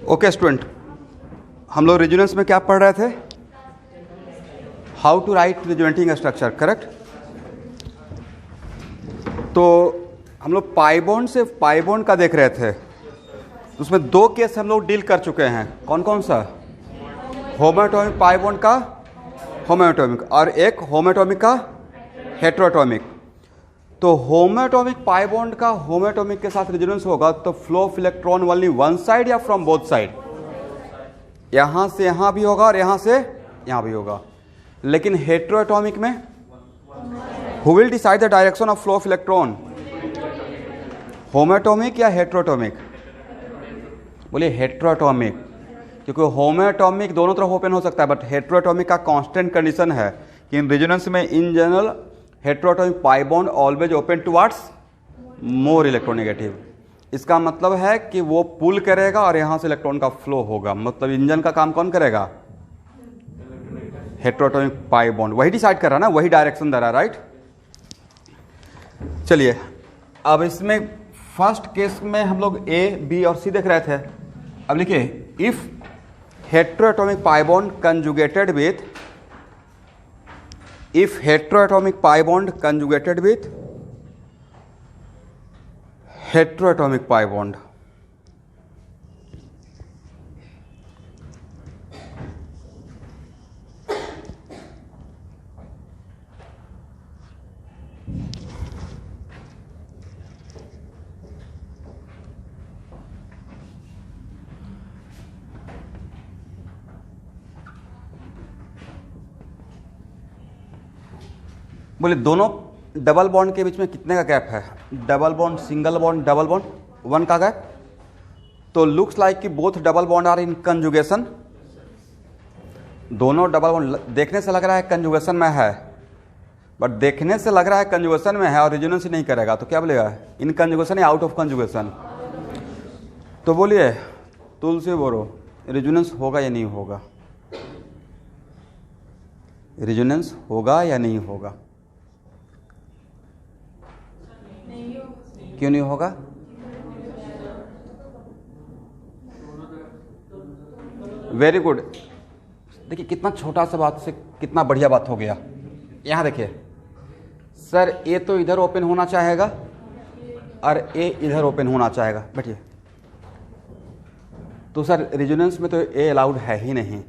Okay student, हम लोग resonance में क्या पढ़ रहे थे? How to write resonating structure, correct? तो हम लोग पाई बॉन्ड से पाई बॉन्ड का देख रहे थे। उसमें दो केस हम लोग डील कर चुके हैं। कौन कौन सा? होमोएटॉमिक पाई बॉन्ड का होमोएटॉमिक, और एक होमोएटॉमिक का हेटेरोएटॉमिक। तो होमोएटॉमिक पाई बॉन्ड का होमोएटॉमिक के साथ रेजोनेंस होगा तो flow of electron only one side या फ्रॉम बोथ साइड? यहां से यहां भी होगा और यहां से यहां भी होगा। लेकिन हेटेरोएटॉमिक में who will decide the direction of flow of electron? Homoatomic या हेटेरोएटॉमिक? बोलिए हेटेरोएटॉमिक, क्योंकि होमोएटॉमिक दोनों तरफ ओपन हो सकता है, बट हेटेरोएटॉमिक का कांस्टेंट कंडीशन है कि इन रेजोनेंस में in general heteroatomic pi bond always open towards more electronegative. इसका मतलब है कि वो पुल करेगा और यहां से इलेक्ट्रॉन का फ्लो होगा। मतलब इंजन का काम कौन करेगा? हेटेरोएटॉमिक पाई बॉन्ड। वही डिसाइड कर रहा है ना, वही डायरेक्शन दे रहा है, राइट? चलिए, अब इसमें फर्स्ट केस में हम लोग ए, बी और सी देख रहे थे। अब लिखिए, if heteroatomic pi bond conjugated with, if heteroatomic pi bond conjugated with heteroatomic pi bond, बोले दोनों डबल बॉन्ड के बीच में कितने का गैप है? Double bond, single bond, double bond, 1 का गैप। तो लुक्स लाइक कि both double bond are in conjugation. दोनों डबल बॉन्ड देखने से लग रहा है कंजुगेशन में है, बट देखने से लग रहा है कंजुगेशन में है और रेजोनेंस ही नहीं करेगा, तो क्या बोलेगा? इन कंजुगेशन या आउट ऑफ कंजुगेशन? तो बोलिए तुलसी बोरो, रेजोनेंस होगा या नहीं होगा? रेजोनेंस होगा या नहीं होगा? क्यों नहीं होगा? Very good. देखिए कितना छोटा सा बात से कितना बढ़िया बात हो गया। यहां देखिए सर, ए तो इधर ओपन होना चाहेगा और ए इधर ओपन होना चाहेगा। बैठिए। तो सर रेजोनेंस में तो ए अलाउड है ही नहीं,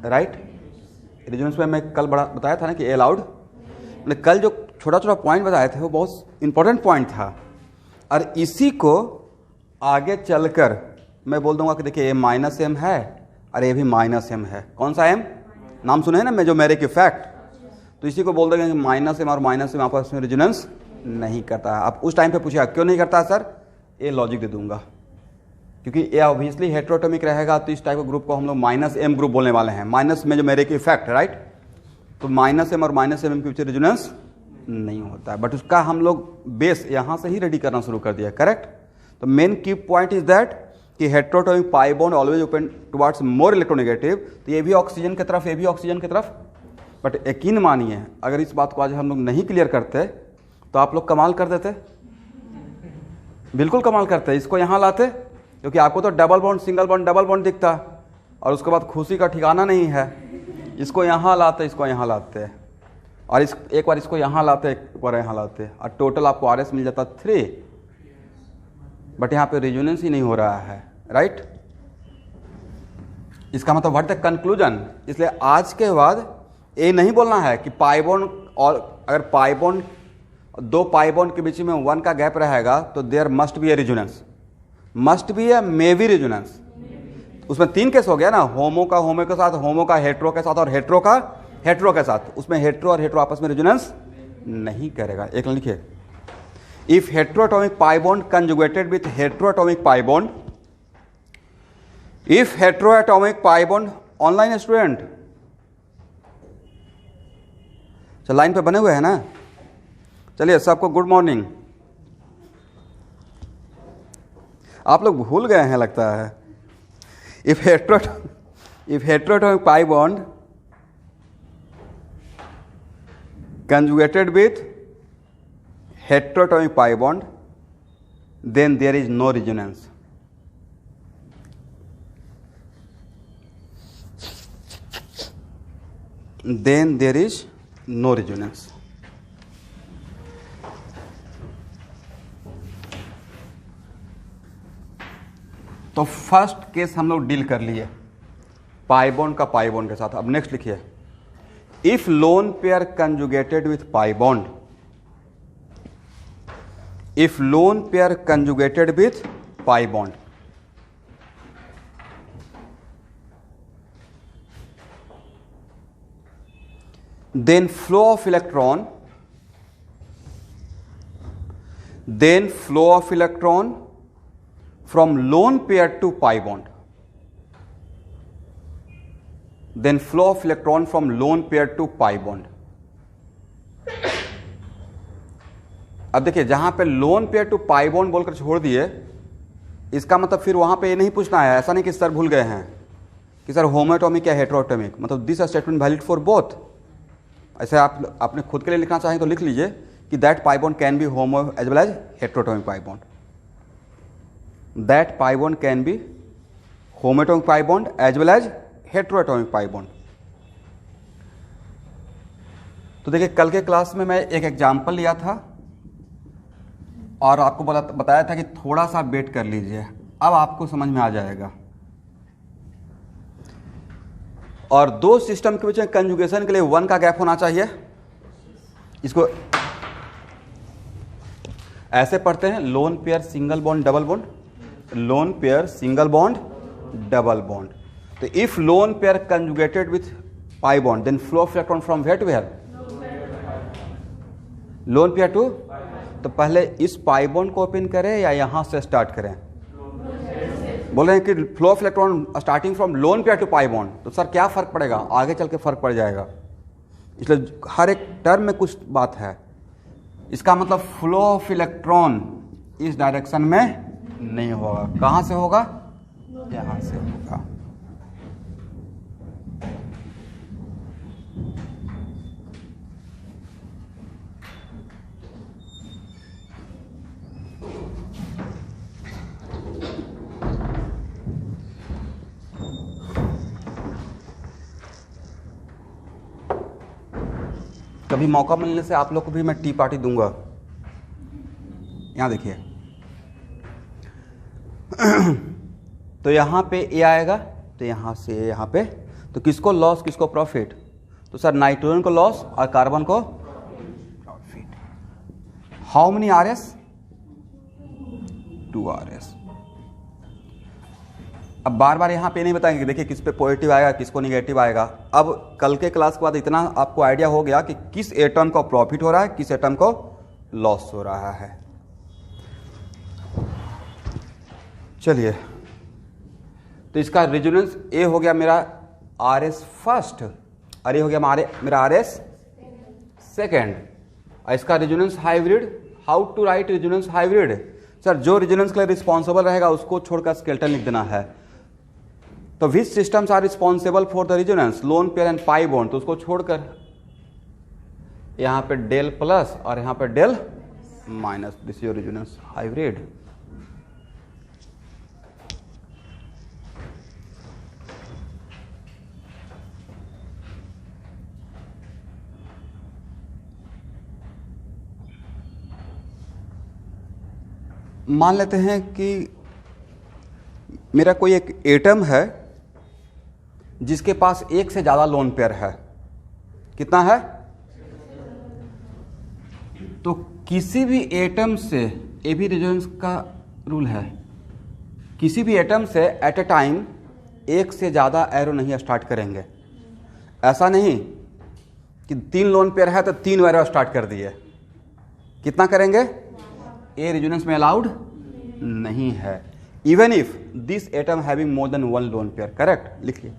राइट? रेजोनेंस में मैं कल बड़ा बताया था ना कि ए अलाउड। मैंने कल जो छोटा छोटा पॉइंट बताए थे वो बहुत इंपॉर्टेंट पॉइंट था, और इसी को आगे चलकर मैं बोल दूंगा कि देखिए ए माइनस एम है और ए भी माइनस एम है। कौन सा एम? नाम सुने हैं ना, मेजोमेरिक इफेक्ट। तो इसी को बोल देंगे कि माइनस एम और माइनस एम आपस में रेजोनेंस नहीं करता है। आप उस टाइम पे पूछिए क्यों नहीं करता है सर? ए लॉजिक दे दूंगा, क्योंकि ए ऑब्वियसली हेटेरोएटॉमिक रहेगा, तो इस टाइप के ग्रुप को हम लोग माइनस एम ग्रुप बोलने वाले हैं। Minus mesomeric effect, right? तो माइनस एम और माइनस एम के बीच रेजोनेंस नहीं होता है, बट उसका हम लोग बेस यहां से ही रेडी करना शुरू कर दिया, करेक्ट? तो मेन की पॉइंट इज दैट कि heteroatomic pi bond always open towards more electronegative. तो ये भी ऑक्सीजन की तरफ, ये भी ऑक्सीजन की तरफ। बट यकीन मानिए अगर इस बात को आज हम लोग नहीं क्लियर करते तो आप लोग कमाल कर देते, बिल्कुल कमाल करते। इसको यहां लाते, क्योंकि आपको तो double bond, single bond, double bond दिखता, और उसके बाद खुशी का ठिकाना नहीं है। इसको यहां लाते, इसको यहां लाते, और एक बार इसको यहां लाते, एक बार यहां लाते, और टोटल आपको आरएस मिल जाता 3। बट यहां पे रेजोनेंस ही नहीं हो रहा है, राइट? इसका मतलब व्हाट द कंक्लूजन? इसलिए आज के बाद ये नहीं बोलना है कि पाई बॉन्ड, और अगर पाई बॉन्ड, दो पाई बॉन्ड के बीच में 1 का गैप रहेगा तो there must be a resonance, must be a may be resonance. उसमें 3 केस हो गया ना, होमो का होमो के साथ, होमो का हेट्रो के साथ, और हेट्रो का हेट्रो के साथ। उसमें हेट्रो और हेट्रो आपस में रेजोनेंस नहीं करेगा। एक लिखिए, if heteroatomic pi bond conjugated with heteroatomic pi bond, if heteroatomic pi bond, online student चल लाइन पे बने हुए हैं ना? चलिए सबको गुड मॉर्निंग। आप लोग भूल गए हैं लगता है। If heteroatomic pi bond conjugated with heteroatomic pi bond, then there is no resonance. Then there is no resonance. तो फर्स्ट केस हम लोग डील कर लिए पाई बॉन्ड का पाई बॉन्ड के साथ. अब नेक्स्ट लिखिए, if lone pair conjugated with pi bond, if lone pair conjugated with pi bond, then flow of electron from lone pair to pi bond, then flow of electron from lone pair to pi bond. अब देखिए, जहां पे lone pair to pi bond बोलकर छोड़ दिए, इसका मतलब फिर वहां पे ये नहीं पूछना है, ऐसा नहीं कि सर भूल गए हैं कि सर होमोएटॉमिक या हेटेरोएटॉमिक, मतलब this statement valid for both. ऐसे आप अपने खुद के लिए लिखना चाहें तो लिख लीजिए कि that pi bond can be homo as well as heteroatomic pi bond. That pi bond can be homoatomic pi bond as well as heteroatomic pi bond. तो देखिए, कल के क्लास में मैं एक एग्जाम्पल लिया था और आपको बताया था कि थोड़ा सा वेट कर लीजिए, अब आपको समझ में आ जाएगा. और दो सिस्टम के बीच में कंजुगेशन के लिए 1 का गैप होना चाहिए. इसको ऐसे पढ़ते हैं, lone pair single bond double bond, lone pair single bond double bond. तो if lone pair conjugated with pi bond, then flow of electron from where to where, lone pair to. तो पहले इस पाई बॉन्ड को open करें या यहां से start करें? बोल रहे हैं कि flow of electron starting from lone pair to pi bond. तो सर क्या फर्क पड़ेगा? आगे चल के फर्क पड़ जाएगा, इसलिए हर एक टर्म में कुछ बात है. इसका मतलब फ्लो ऑफ इलेक्ट्रॉन इस डायरेक्शन में नहीं होगा. कहां से होगा? यहां से होगा. कभी मौका मिलने से आप लोग को भी मैं टी पार्टी दूंगा. यहां देखिए, तो यहां पे ए आएगा, तो यहां से यहां पे, तो किसको लॉस किसको प्रॉफिट? तो सर नाइट्रोजन को लॉस और कार्बन को profit. How many R S? 2 RS. अब बार बार यहाँ पे नहीं बताएंगे, देखिए किस पे पॉजिटिव आएगा किसको निगेटिव आएगा. अब कल के क्लास के बाद इतना आपको आइडिया हो गया कि किस एटम को प्रॉफिट हो रहा है, किस एटम को लॉस हो रहा है. चलिए, तो इसका रेजोनेंस ए हो गया मेरा RS फर्स्ट और ये हो गया मेरा RS सेकेंड. और इसका resonance hybrid. How to write resonance hybrid? Sir जो रेजोनेंस के लिए रिस्पॉन्सिबल रहेगा उसको छोड़कर स्केलेटन लिख देना है. तो which systems are responsible for the resonance? Lone pair and pi bond. तो उसको छोड़कर यहां पे डेल प्लस और यहां पे del minus. This is your resonance hybrid. मान लेते हैं कि मेरा कोई एक एटम है जिसके पास एक से ज्यादा लोन पेयर है. कितना है? तो किसी भी एटम से, ये भी रेजोनेंस का रूल है, किसी भी एटम से एट ए टाइम एक से ज्यादा एरो नहीं स्टार्ट करेंगे. ऐसा नहीं कि 3 लोन पेयर है तो 3 एरो स्टार्ट कर दिए. कितना करेंगे? ए रेजोनेंस में अलाउड नहीं है. Even if this atom having more than 1 lone pair. Correct? लिखिए.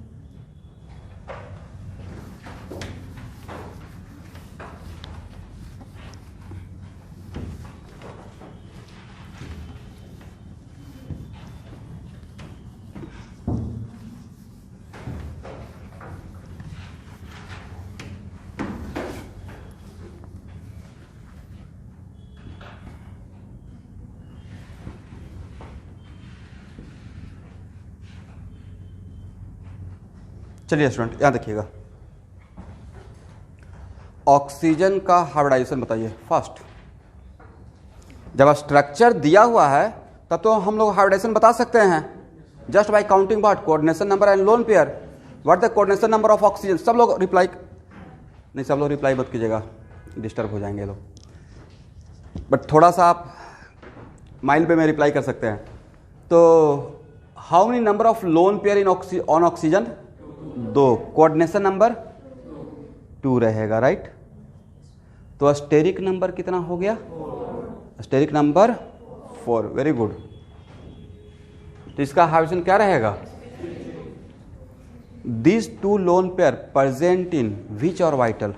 चलिए स्टूडेंट यहाँ देखिएगा, ऑक्सीजन का हाइब्रिडाइजेशन बताइए। फर्स्ट, जब स्ट्रक्चर दिया हुआ है तब तो हम लोग हाइब्रिडाइजेशन बता सकते हैं just by counting what, coordination number and lone pair. What the coordination number of oxygen. सब लोग रिप्लाई नहीं, सब लोग रिप्लाई मत कीजिएगा, डिस्टर्ब हो जाएंगे लोग, बट थोड़ा सा आप माइल पे में रिप्लाई कर सकते हैं। तो how many number of lone pair in on oxygen, 2, coordination number 2 रहेगा, राइट। तो स्टेरिक नंबर कितना हो गया, स्टेरिक नंबर 4, वेरी गुड। तो इसका हाइब्रिडेशन क्या रहेगा, this 2 lone pair present in which orbital.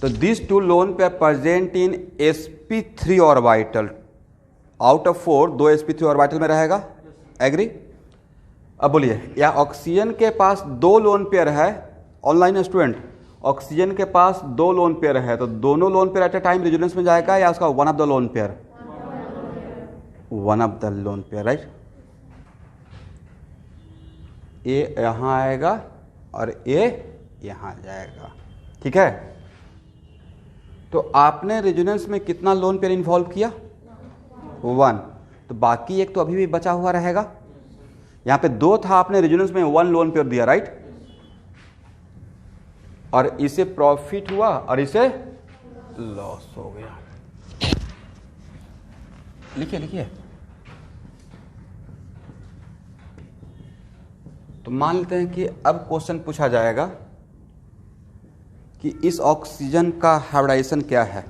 तो this 2 lone pair present in sp3 orbital. Out of 4 2 sp3 orbital में रहेगा, एग्री। अब बोलिए, या ऑक्सीजन के पास 2 लोन पेयर है, ऑनलाइन स्टूडेंट, ऑक्सीजन के पास 2 लोन पेयर है, तो दोनों lone pair at a time resonance में जाएगा या उसका one of the lone pair, one of the lone pair, right. A यहाँ आएगा और ए यहाँ जाएगा, ठीक है। तो आपने रेजोनेंस में कितना लोन पेयर इन्वॉल्व किया, 1, तो बाकी एक तो अभी भी बचा हुआ रहेगा। यहाँ पे 2 था, आपने रेजोनेंस में 1 लोन पेयर दिया, राइट। और इसे प्रॉफिट हुआ और इसे लॉस हो गया। लिखिए लिखिए। तो मान लेते हैं कि अब क्वेश्चन पूछा जाएगा कि इस ऑक्सीजन का हाइब्रिडाइजेशन क्या है।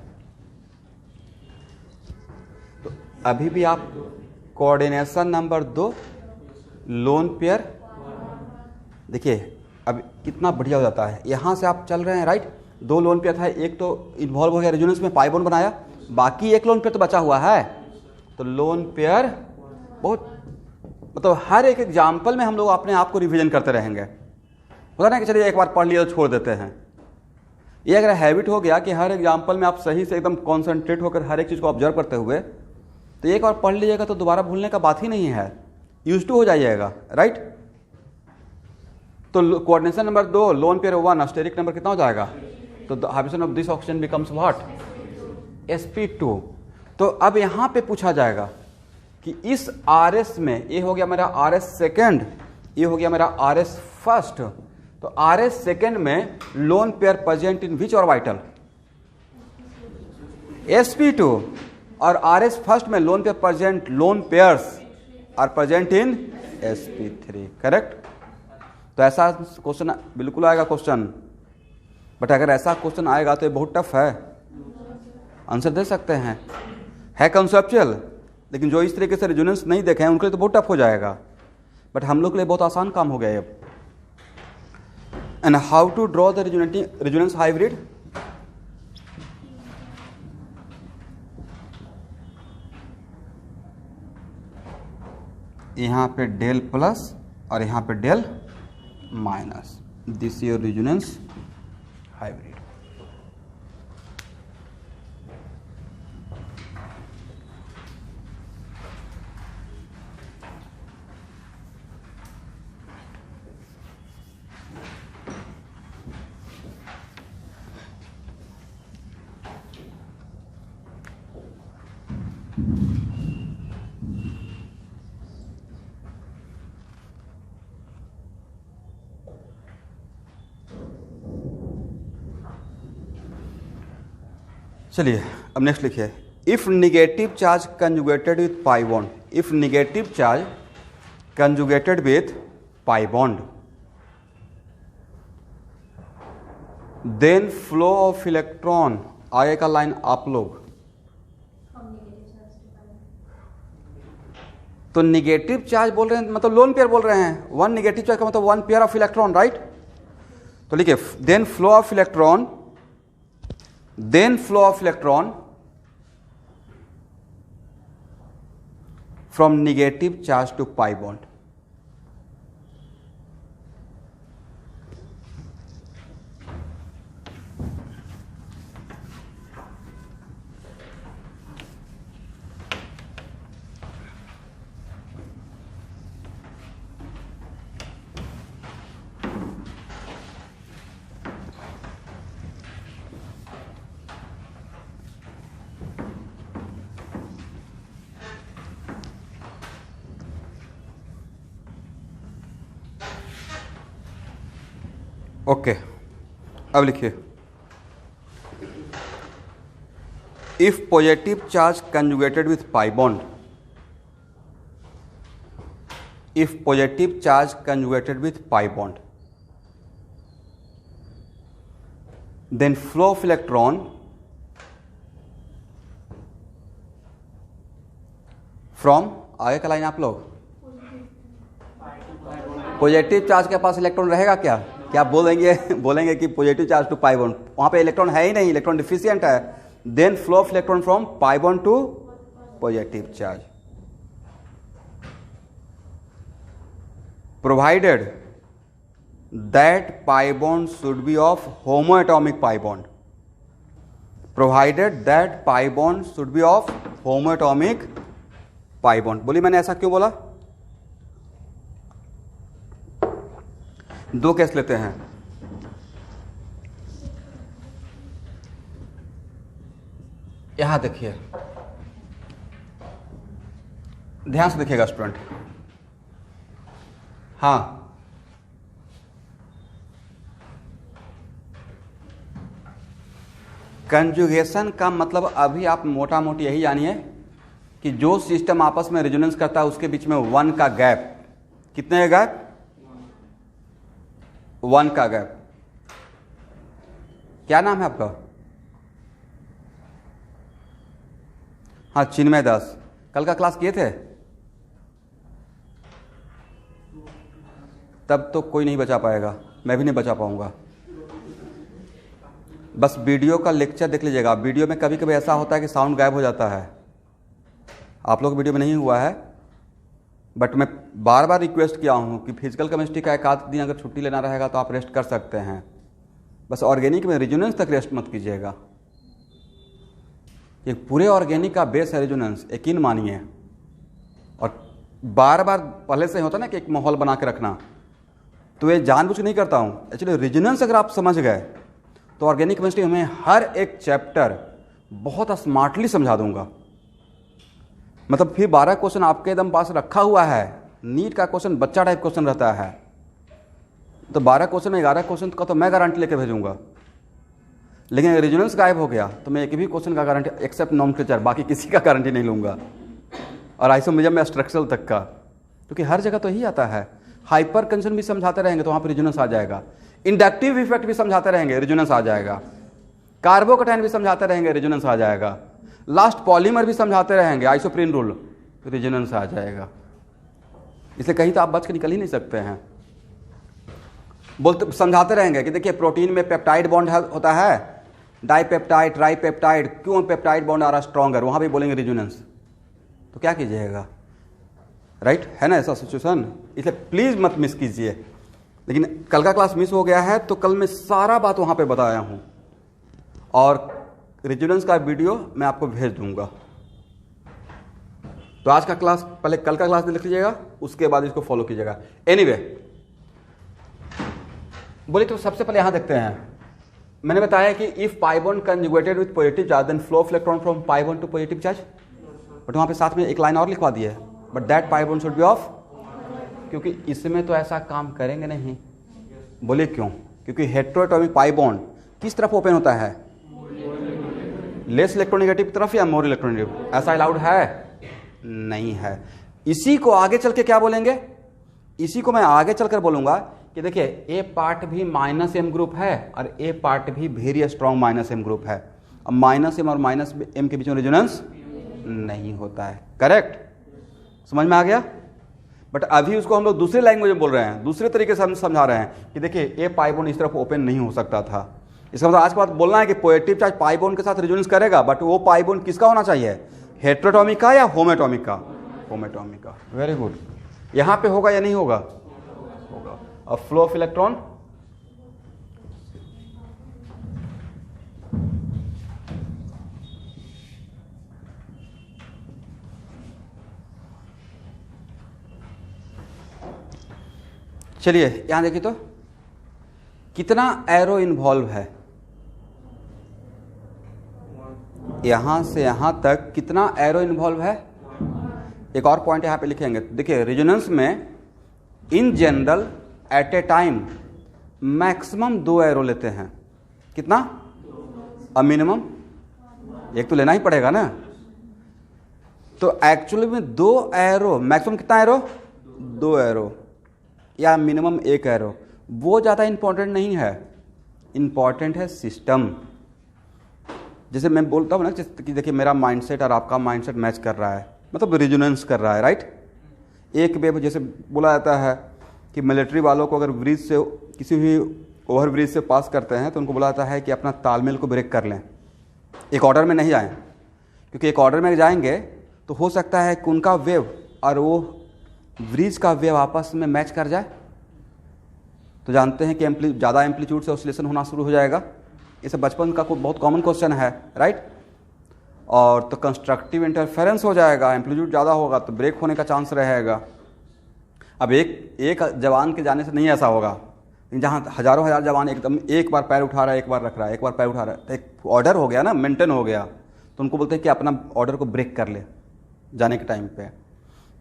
तो अभी भी आप कोऑर्डिनेशन नंबर 2 लोन पेयर, देखिए अब कितना बढ़िया हो जाता है। यहाँ से आप चल रहे हैं, राइट, 2 लोन पेयर था, एक तो इन्वॉल्व हो गया रेजोनेंस में, पाई बॉन्ड बनाया, बाकी 1 लोन पेयर तो बचा हुआ है। तो लोन पेयर बहुत, मतलब हर एक एग्जाम्पल में हम लोग अपने आप को रिवीजन करते रहेंगे। होता ना कि चलिए एक बार पढ़ लिया तो छोड़ देते हैं। ये अगर हैबिट हो गया कि हर एग्जाम्पल में आप सही से एकदम कॉन्सेंट्रेट होकर हर एक चीज़ को ऑब्जर्व करते हुए, तो एक बार पढ़ लीजिएगा तो दोबारा भूलने का बात ही नहीं है, यूज टू हो जाइएगा, राइट। तो coordination number 2 lone pair 1, steric number कितना हो जाएगा, तो the hybridization of this oxygen becomes what, sp2। तो अब यहाँ पे पूछा जाएगा कि इस RS में, ये हो गया मेरा RS सेकेंड, ये हो गया मेरा RS फर्स्ट, तो RS सेकेंड में lone pair present in which orbital, sp2, और RS फर्स्ट में lone pair present, lone pairs are present in sp3, correct. तो ऐसा क्वेश्चन बिल्कुल आएगा क्वेश्चन, बट अगर ऐसा क्वेश्चन आएगा तो ये बहुत टफ है, आंसर दे सकते हैं, है कंसेप्चुअल, लेकिन जो इस तरीके से रेजोनेंस नहीं देखे हैं उनके लिए तो बहुत टफ हो जाएगा, बट हम लोग के लिए बहुत आसान काम हो गया अब। And how to draw the resonance hybrid, यहाँ पे डेल प्लस और यहाँ पे del minus, this your resonance hybrid. चलिए अब नेक्स्ट लिखिए, if negative charge conjugated with pi bond, if negative charge conjugated with pi bond, then flow of electron, आगे का लाइन आप लोग, तो निगेटिव चार्ज बोल रहे हैं मतलब लोन पेयर बोल रहे हैं, 1 निगेटिव चार्ज का मतलब 1 पेयर ऑफ इलेक्ट्रॉन, राइट। तो लिखिए then flow of electron, then flow of electron from negative charge to pi bond. Okay, अब लिखिए, if positive charge conjugated with pi bond, if positive charge conjugated with pi bond, then flow of electron from, आगे का line आप लोग, positive charge के पास electron रहेगा क्या? क्या बोलेंगे कि positive charge to pi bond, वहां पे इलेक्ट्रॉन है ही नहीं, इलेक्ट्रॉन डिफिशिएंट है. Then flow of electron from pi bond to positive charge, provided that pi bond should be of homoatomic pi bond, provided that pi bond should be of homoatomic pi bond. बोली मैंने ऐसा क्यों बोला? दो case लेते हैं. यहां देखिए, ध्यान से देखिएगा स्टूडेंट. हाँ, कंजुगेशन का मतलब अभी आप मोटा मोटी यही जानिए कि जो सिस्टम आपस में रेजोनेंस करता है उसके बीच में 1 का गैप, कितने का गैप? 1 का गैप. क्या नाम है आपका? हाँ, चिन्मय दास. कल का क्लास किए थे? तब तो कोई नहीं बचा पाएगा, मैं भी नहीं बचा पाऊंगा. बस वीडियो का लेक्चर देख लीजिएगा. वीडियो में कभी कभी ऐसा होता है कि साउंड गायब हो जाता है. आप लोग वीडियो में नहीं हुआ है, बट मैं बार बार रिक्वेस्ट किया हूं कि फिजिकल केमिस्ट्री का एक आध दिन अगर छुट्टी लेना रहेगा तो आप रेस्ट कर सकते हैं. बस ऑर्गेनिक में रेजोनेंस तक रेस्ट मत कीजिएगा. ये पूरे ऑर्गेनिक का बेस है रेजोनेंस, यकीन मानिए. और बार बार पहले से होता ना कि एक माहौल बना के रखना, तो ये जानबूझ के नहीं करता हूं. एक्चुअली रेजोनेंस अगर आप समझ गए तो ऑर्गेनिक केमिस्ट्री में हर एक चैप्टर बहुत स्मार्टली समझा दूंगा. मतलब फिर 12 क्वेश्चन आपके एकदम पास रखा हुआ है. नीट का क्वेश्चन बच्चा टाइप क्वेश्चन रहता है, तो 12 क्वेश्चन में 11 क्वेश्चन का तो मैं गारंटी लेके भेजूंगा. लेकिन रेजोनेंस गायब हो गया तो मैं एक भी क्वेश्चन का गारंटी, एक्सेप्ट नॉमेनक्लेचर, बाकी किसी का गारंटी नहीं लूंगा. और आइसोमेरिज्म में स्ट्रक्चरल तक का, क्योंकि हर जगह तो यही आता है. हाइपर कंजन भी समझाते रहेंगे तो वहां पर रेजोनेंस आ जाएगा. इंडक्टिव इफेक्ट भी समझाते रहेंगे, रेजोनेंस आ जाएगा. कार्बोकैटायन भी समझाते रहेंगे, रेजोनेंस आ जाएगा. लास्ट पॉलीमर भी समझाते रहेंगे, आइसोप्रीन रूल, रेजोनेंस आ जाएगा. इसलिए कहीं तो आप बच के निकल ही नहीं सकते हैं. बोलते समझाते रहेंगे कि देखिए प्रोटीन में पेप्टाइड बॉन्ड होता है, डाइपेप्टाइड, ट्राइपेप्टाइड, क्यों पेप्टाइड बॉन्ड आ रहा स्ट्रॉन्गर, वहां भी बोलेंगे रेजोनेंस. तो क्या कीजिएगा? राइट है ना ऐसा सिचुएशन. इसलिए प्लीज मत मिस कीजिए. लेकिन कल का क्लास मिस हो गया है तो कल मैं सारा बात वहां पे बताया हूं, और रेजोनेंस का वीडियो मैं आपको भेज दूंगा. तो आज का क्लास, पहले कल का क्लास लिख लीजिएगा, उसके बाद इसको फॉलो कीजिएगा. एनीवे, बोलिए तो सबसे पहले यहां देखते हैं. मैंने बताया कि if pi bond conjugated with positive charge then flow of electron from pi bond to positive charge. But वहां पे साथ में एक लाइन और लिखवा दी है, but that pi bond should be of, क्योंकि इसमें तो ऐसा काम करेंगे नहीं. बोलिए क्यों? क्योंकि हेटेरोएटॉमिक पाई बॉन्ड किस तरफ ओपन होता है? लेस इलेक्ट्रोनेगेटिव तरफ या मोर इलेक्ट्रोनेगेटिव? ऐसा अलाउड है? नहीं है. इसी को आगे चल के क्या बोलेंगे? इसी को मैं आगे चलकर बोलूंगा कि देखिए ए पार्ट भी -m ग्रुप है और ए पार्ट भी वेरी स्ट्रॉन्ग -m ग्रुप है. अब -m और -m के बीच में रेजोनेंस नहीं होता है. करेक्ट? समझ में आ गया? बट अभी उसको हम लोग दूसरे लैंग्वेज में बोल रहे हैं, दूसरे तरीके से हम समझा रहे हैं कि देखिए ए पाई बॉन्ड इस तरफ ओपन नहीं हो सकता था. इसका मतलब आज के बाद बोलना है कि पॉजिटिव चार्ज पाई बॉन्ड के साथ रेजोनेंस करेगा, बट वो पाई बॉन्ड किसका होना चाहिए? हेटेरोटॉमिक का या होमोएटॉमिक का? होमोएटॉमिक का. Very good. यहां पे होगा या नहीं होगा? होगा. अब फ्लो ऑफ इलेक्ट्रॉन, चलिए यहां देखिए तो कितना एरो इन्वॉल्व है. यहां से यहां तक कितना एरो इन्वॉल्व है? एक और पॉइंट यहां पे लिखेंगे. देखिए रेजोनेंस में in general at a time maximum 2 arrow लेते हैं। कितना? अब मिनिमम एक तो लेना ही पड़ेगा ना। तो एक्चुअली में 2 एरो, मैक्सिमम कितना एरो? 2 एरो या मिनिमम 1 एरो, वो ज़्यादा इंपॉर्टेंट नहीं है, इंपॉर्टेंट है सिस्टम। जैसे मैं बोलता हूँ ना कि देखिए मेरा माइंडसेट और आपका माइंडसेट मैच कर रहा है, मतलब रिजोनेंस कर रहा है, राइट। एक वेव, जैसे बोला जाता है कि मिलिट्री वालों को अगर ब्रिज से, किसी भी ओवर ब्रिज से पास करते हैं तो उनको बोला जाता है कि अपना तालमेल को ब्रेक कर लें, एक ऑर्डर में नहीं आए, क्योंकि एक ऑर्डर में जाएंगे तो हो सकता है कि उनका वेव और वो ब्रिज का वेव आपस में मैच कर जाए, तो जानते हैं कि ज़्यादा एम्पलीट्यूड से ऑसिलेशन होना शुरू हो जाएगा। ये सब बचपन का बहुत कॉमन क्वेश्चन है, राइट। और तो कंस्ट्रक्टिव इंटरफेरेंस हो जाएगा, एम्पलीट्यूड ज़्यादा होगा तो ब्रेक होने का चांस रहेगा। अब एक जवान के जाने से नहीं ऐसा होगा, जहाँ हज़ारों हज़ार जवान एकदम एक बार पैर उठा रहा है, एक बार रख रहा है, एक बार पैर उठा रहा है, तो एक ऑर्डर हो गया ना, मेंटेन हो गया, तो उनको बोलते हैं कि अपना ऑर्डर को ब्रेक कर ले जाने के टाइम पे।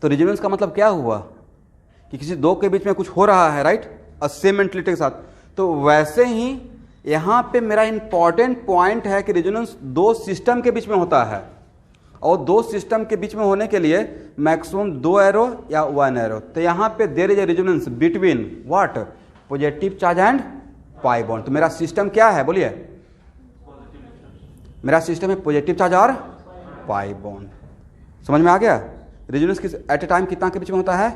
तो रिजोनेंस का मतलब क्या हुआ कि किसी दो के बीच में कुछ हो रहा है, राइट, और सेम मेंटलिटी के साथ। तो वैसे ही यहाँ पे मेरा इंपॉर्टेंट पॉइंट है कि रिजोनेंस 2 सिस्टम के बीच में होता है, और 2 सिस्टम के बीच में होने के लिए मैक्सिमम 2 एरो या 1 एरो। तो यहाँ पे there is a resonance between what? Positive charge and pi bond. तो मेरा सिस्टम क्या है बोलिए? मेरा सिस्टम है पॉजिटिव चार्ज और पाई बॉन्ड। समझ में आ गया? रिजोनेंस किस एट ए टाइम कितना के बीच में होता है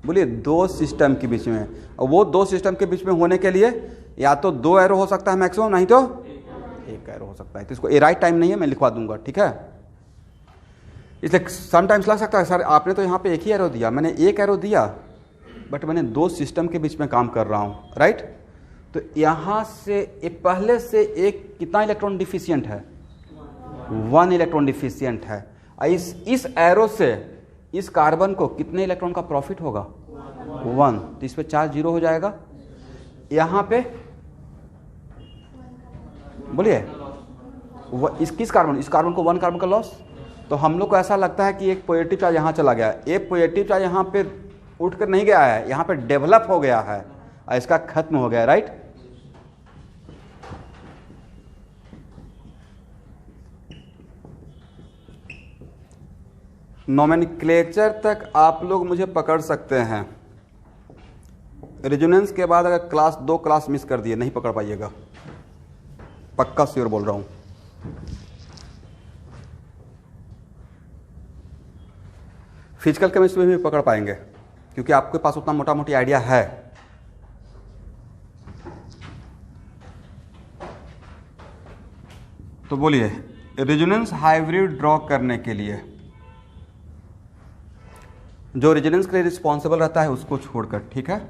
बोलिए? 2 सिस्टम के बीच में। और वो 2 सिस्टम के बीच में होने के लिए या तो 2 एरो हो सकता है मैक्सिमम, नहीं तो 1 एरो हो सकता है। तो इसको ए राइट टाइम नहीं है, मैं लिखवा दूंगा, ठीक है। इसलिए समटाइम्स लग सकता है सर आपने तो यहाँ पे एक ही एरो दिया, मैंने 1 एरो दिया, बट मैंने 2 सिस्टम के बीच में काम कर रहा हूँ, राइट। तो यहाँ से पहले से एक कितना इलेक्ट्रॉन डिफिशियंट है? 1 इलेक्ट्रॉन डिफिशियंट है। इस एरो से इस कार्बन को कितने इलेक्ट्रॉन का प्रॉफिट होगा? 1। तो इस पे चार्ज 0 हो जाएगा। यहाँ पे बोलिए इस कार्बन को 1 कार्बन का लॉस। तो हम लोग को ऐसा लगता है कि एक पॉजिटिव चार्ज यहाँ चला गया, एक पॉजिटिव चार्ज यहाँ पे उठकर नहीं गया है, यहाँ पे डेवलप हो गया है और इसका खत्म हो गया, राइट। नोमेनक्लेचर तक आप लोग मुझे पकड़ सकते हैं, रिजोनेंस के बाद अगर क्लास 2 क्लास मिस कर दिए नहीं पकड़ पाइएगा, पक्का श्योर बोल रहा हूं। फिजिकल केमिस्ट्री में भी पकड़ पाएंगे क्योंकि आपके पास उतना मोटा मोटी आइडिया है। तो बोलिए रिजोनेंस हाइब्रिड ड्रॉ करने के लिए जो रेजोनेंस के लिए रिस्पॉन्सिबल रहता है उसको छोड़कर, ठीक है।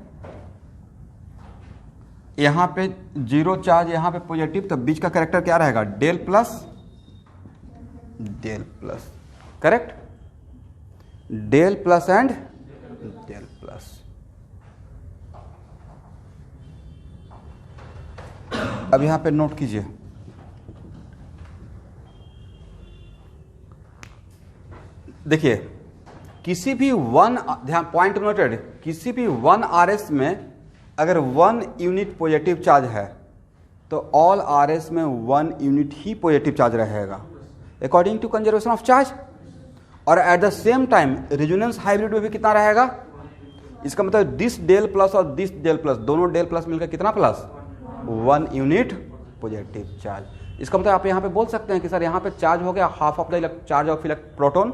यहां पे 0 चार्ज, यहां पे पॉजिटिव, तो बीच का कैरेक्टर क्या रहेगा? Del plus del plus, correct. Del plus and del plus. अब यहां पे नोट कीजिए, देखिए किसी भी 1, ध्यान पॉइंट नोटेड, किसी भी 1 RS में अगर 1 यूनिट पॉजिटिव चार्ज है तो ऑल RS में 1 यूनिट ही पॉजिटिव चार्ज रहेगा according to conservation of charge. और at the same time resonance hybrid में भी कितना रहेगा? इसका मतलब दिस डेल प्लस और दिस डेल प्लस, दोनों डेल प्लस मिलकर कितना प्लस? 1 unit positive charge. इसका मतलब आप यहाँ पे बोल सकते हैं कि सर यहाँ पे चार्ज हो गया half of the charge of proton,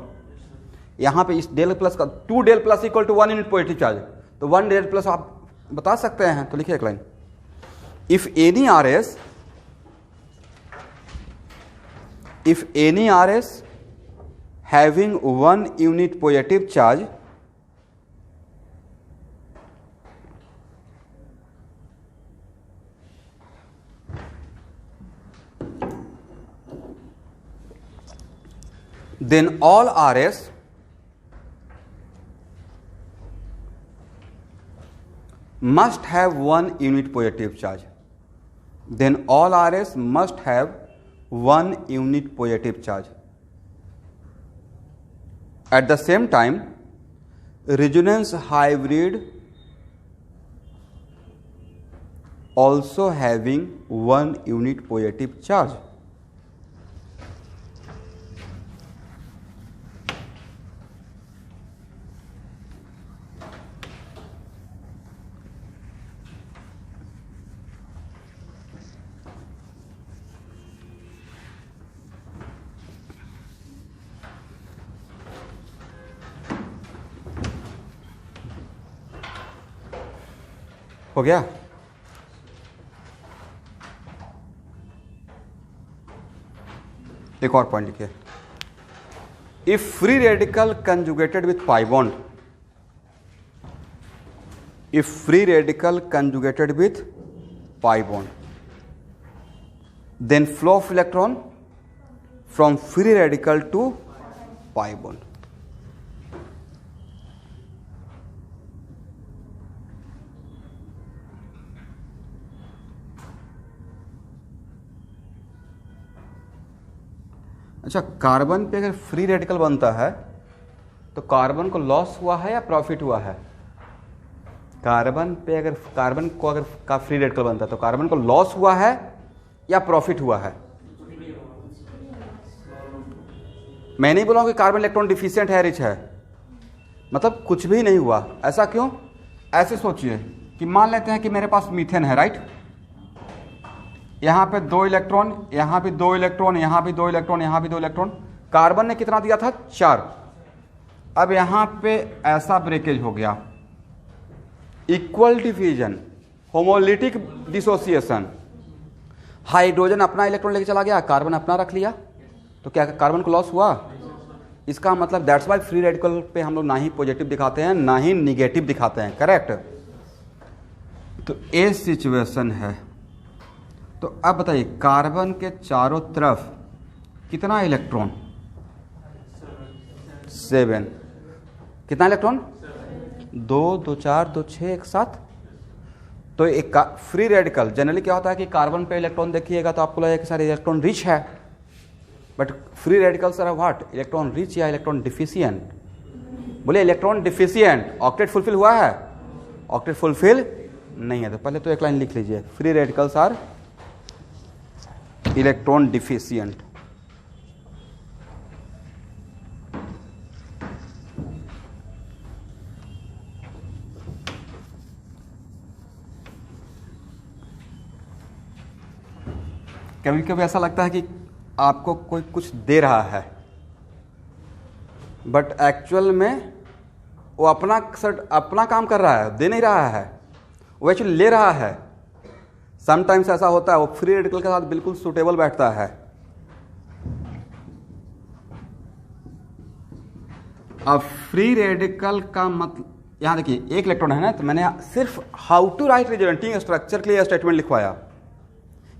यहाँ पे इस डेल प्लस का 2 del plus equal to 1 unit positive charge, तो 1 डेल प्लस आप बता सकते हैं। तो लिखिए एक line, if any RS having 1 unit positive charge then all RS must have 1 unit positive charge. Then all RS must have 1 unit positive charge. At the same time, resonance hybrid also having 1 unit positive charge. हो गया? एक और point लिखिए, if free radical conjugated with pi bond, if free radical conjugated with pi bond, then flow of electron from free radical to pi bond. अच्छा, carbon पे अगर free radical बनता है तो कार्बन को लॉस हुआ है या प्रॉफिट हुआ है? कार्बन पे अगर कार्बन को अगर का फ्री रेडिकल बनता है तो कार्बन को लॉस हुआ है या प्रॉफिट हुआ है? मैं नहीं बोला कि कार्बन इलेक्ट्रॉन डिफिशिएंट है, रिच है, मतलब कुछ भी नहीं हुआ। ऐसा क्यों? ऐसे सोचिए कि मान लेते हैं कि मेरे पास मीथेन है, राइट? यहाँ पे 2 इलेक्ट्रॉन, यहाँ भी 2 इलेक्ट्रॉन, यहाँ भी 2 इलेक्ट्रॉन, यहाँ भी 2 इलेक्ट्रॉन। कार्बन ने कितना दिया था? 4। अब यहाँ पे ऐसा ब्रेकेज हो गया, equal division, homolytic dissociation. Hydrogen अपना इलेक्ट्रॉन लेके चला गया, कार्बन अपना रख लिया, तो क्या कार्बन को लॉस हुआ? इसका मतलब दैट्स वाई फ्री रेडिकल पे हम लोग ना ही पॉजिटिव दिखाते हैं ना ही निगेटिव दिखाते हैं, करेक्ट? तो ये सिचुएशन है। तो अब बताइए, कार्बन के चारों तरफ कितना इलेक्ट्रॉन? 7। कितना इलेक्ट्रॉन? 2, 2, 4, 2, 6 एक साथ। तो एक फ्री रेडिकल जनरली क्या होता है कि कार्बन पे इलेक्ट्रॉन देखिएगा तो आपको लगेगा कि सारे इलेक्ट्रॉन रिच है, but free radicals are what? Electron rich या इलेक्ट्रॉन डिफिशिएंट? बोले इलेक्ट्रॉन डिफिशिएंट। ऑक्टेट फुलफिल हुआ है? ऑक्टेट फुलफिल नहीं है। तो पहले तो एक लाइन लिख लीजिए, free radicals are electron deficient. कभी कभी ऐसा लगता है कि आपको कोई कुछ दे रहा है, बट एक्चुअल में वो अपना काम कर रहा है, दे नहीं रहा है, वो एक्चुअली ले रहा है। समटाइम्स ऐसा होता है, वो फ्री रेडिकल के साथ बिल्कुल सूटेबल बैठता है। अब फ्री रेडिकल का मतलब, यहां देखिए एक इलेक्ट्रॉन है ना, तो मैंने सिर्फ how to write resonating structure के लिए स्टेटमेंट लिखवाया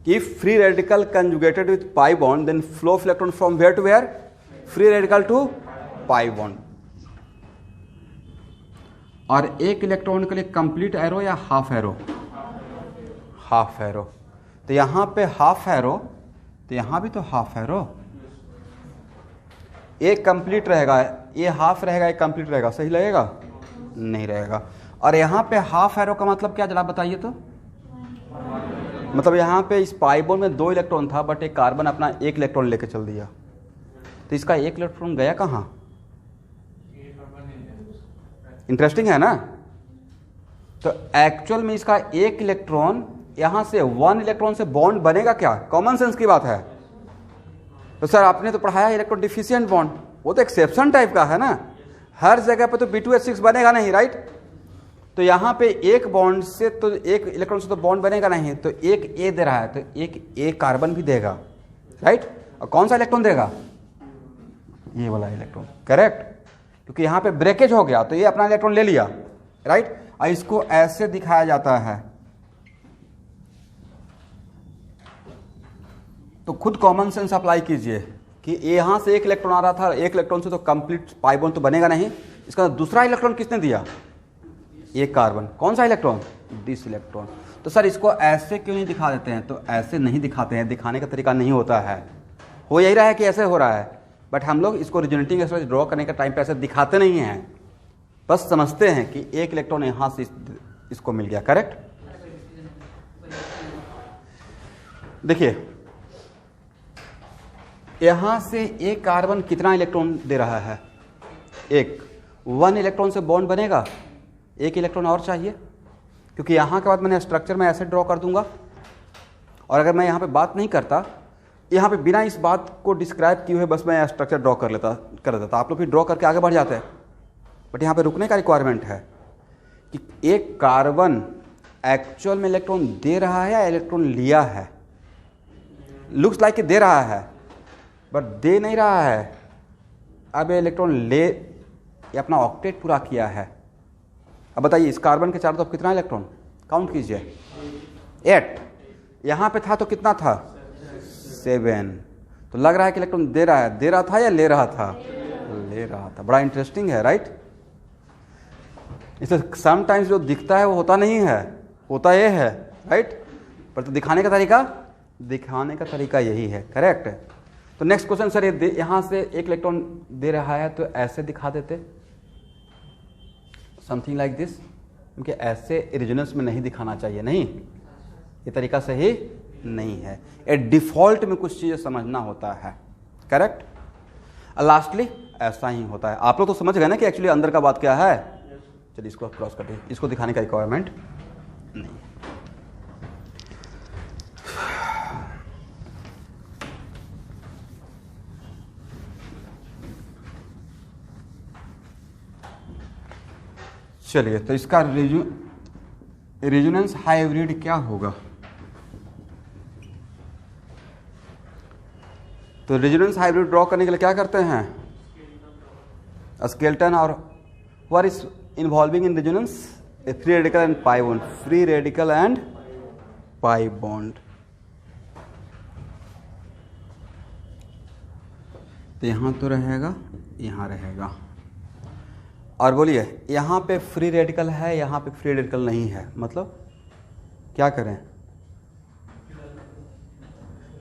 कि free radical conjugated with pi bond then flow of electron from where to where? Free radical to pi bond. और एक इलेक्ट्रॉन के लिए कंप्लीट एरो या हाफ एरो? Half arrow. तो यहां पे हाफ एरो, तो यहां भी तो हाफ एरो। एक कंप्लीट रहेगा, ये हाफ रहेगा, एक कंप्लीट रहेगा, सही लगेगा? नहीं रहेगा। और यहां पे हाफ एरो का मतलब क्या, जरा बताइए तो? मतलब यहाँ पे इस पाई बॉन्ड में 2 इलेक्ट्रॉन था, बट एक कार्बन अपना 1 इलेक्ट्रॉन लेके चल दिया, तो इसका 1 इलेक्ट्रॉन गया कहाँ? इंटरेस्टिंग है ना? तो एक्चुअल में इसका 1 इलेक्ट्रॉन यहाँ से 1 इलेक्ट्रॉन से बॉन्ड बनेगा क्या? कॉमन सेंस की बात है। तो सर आपने तो पढ़ाया इलेक्ट्रॉन डिफिशिएंट बॉन्ड, वो तो एक्सेप्शन टाइप का है ना, हर जगह पे तो B2H6 बनेगा नहीं, राइट? तो यहाँ पे एक बॉन्ड से तो एक इलेक्ट्रॉन से तो बॉन्ड बनेगा नहीं, तो एक ए दे रहा है, तो एक ए कार्बन भी देगा, राइट? और कौन सा इलेक्ट्रॉन देगा? ये वाला इलेक्ट्रॉन, करेक्ट? क्योंकि यहाँ पे ब्रेकेज हो गया, तो ये अपना इलेक्ट्रॉन ले लिया, राइट? और इसको ऐसे दिखाया जाता है। तो खुद कॉमन सेंस अप्लाई कीजिए कि यहाँ से 1 इलेक्ट्रॉन आ रहा था, 1 इलेक्ट्रॉन से तो कंप्लीट पाई बॉन्ड तो बनेगा नहीं, इसका दूसरा इलेक्ट्रॉन किसने दिया? एक कार्बन। कौन सा इलेक्ट्रॉन? This electron. तो सर इसको ऐसे क्यों नहीं दिखा देते हैं? तो ऐसे नहीं दिखाते हैं, दिखाने का तरीका नहीं होता है, हो यही रहा है कि ऐसे हो रहा है, बट हम लोग इसको रिजोनेटिंग स्ट्रक्चर ड्रॉ करने का टाइम पे ऐसे दिखाते नहीं हैं, बस समझते हैं कि 1 इलेक्ट्रॉन यहाँ से इसको मिल गया, करेक्ट? देखिए यहां से एक कार्बन कितना इलेक्ट्रॉन दे रहा है? एक। 1 इलेक्ट्रॉन से बॉन्ड बनेगा, एक इलेक्ट्रॉन और चाहिए, क्योंकि यहां के बाद मैंने स्ट्रक्चर में ऐसे ड्रॉ कर दूंगा। और अगर मैं यहां पे बात नहीं करता, यहां पे बिना इस बात को डिस्क्राइब किए हुए बस मैं स्ट्रक्चर ड्रॉ कर देता, आप लोग भी ड्रॉ करके आगे बढ़ जाते हैं। बट यहां पे रुकने का रिक्वायरमेंट है कि एक कार्बन एक्चुअल में इलेक्ट्रॉन दे रहा है या इलेक्ट्रॉन लिया है। लुक्स लाइक कि दे रहा है बट दे नहीं रहा है। अब ये इलेक्ट्रॉन ले ये अपना ऑक्टेट पूरा किया है। अब बताइए इस कार्बन के चारों तरफ कितना इलेक्ट्रॉन? काउंट कीजिए। 8। यहां पे था तो कितना था? 7। तो लग रहा है कि इलेक्ट्रॉन दे रहा था या ले रहा था? ले रहा था। बड़ा इंटरेस्टिंग है, राइट? इसे समटाइम्स जो दिखता है वो होता नहीं है, होता ये है, राइट? पर तो दिखाने का तरीका यही है, करेक्ट? तो नेक्स्ट क्वेश्चन सर, ये यहां से एक इलेक्ट्रॉन दे रहा है तो ऐसे दिखा देते, समथिंग लाइक दिस, क्योंकि ऐसे रेजोनेंस में नहीं दिखाना चाहिए। नहीं, ये तरीका सही नहीं है। ए डिफॉल्ट में कुछ चीजें समझना होता है, करेक्ट? लास्टली ऐसा ही होता है। आप लोग तो समझ गए ना कि एक्चुअली अंदर का बात क्या है। चलिए इसको क्रॉस कर दिए, इसको दिखाने का रिक्वायरमेंट नहीं। चलिए तो इसका रेजोनेंस हाइब्रिड क्या होगा? तो रेजोनेंस हाइब्रिड ड्रॉ करने के लिए क्या करते हैं? स्केलेटन और what is involving in resonance? A free radical and pi bond, free radical and pi bond. तो यहां तो रहेगा, यहां रहेगा। और बोलिए यहां पे फ्री रेडिकल है, यहां पे फ्री रेडिकल नहीं है, मतलब क्या करें?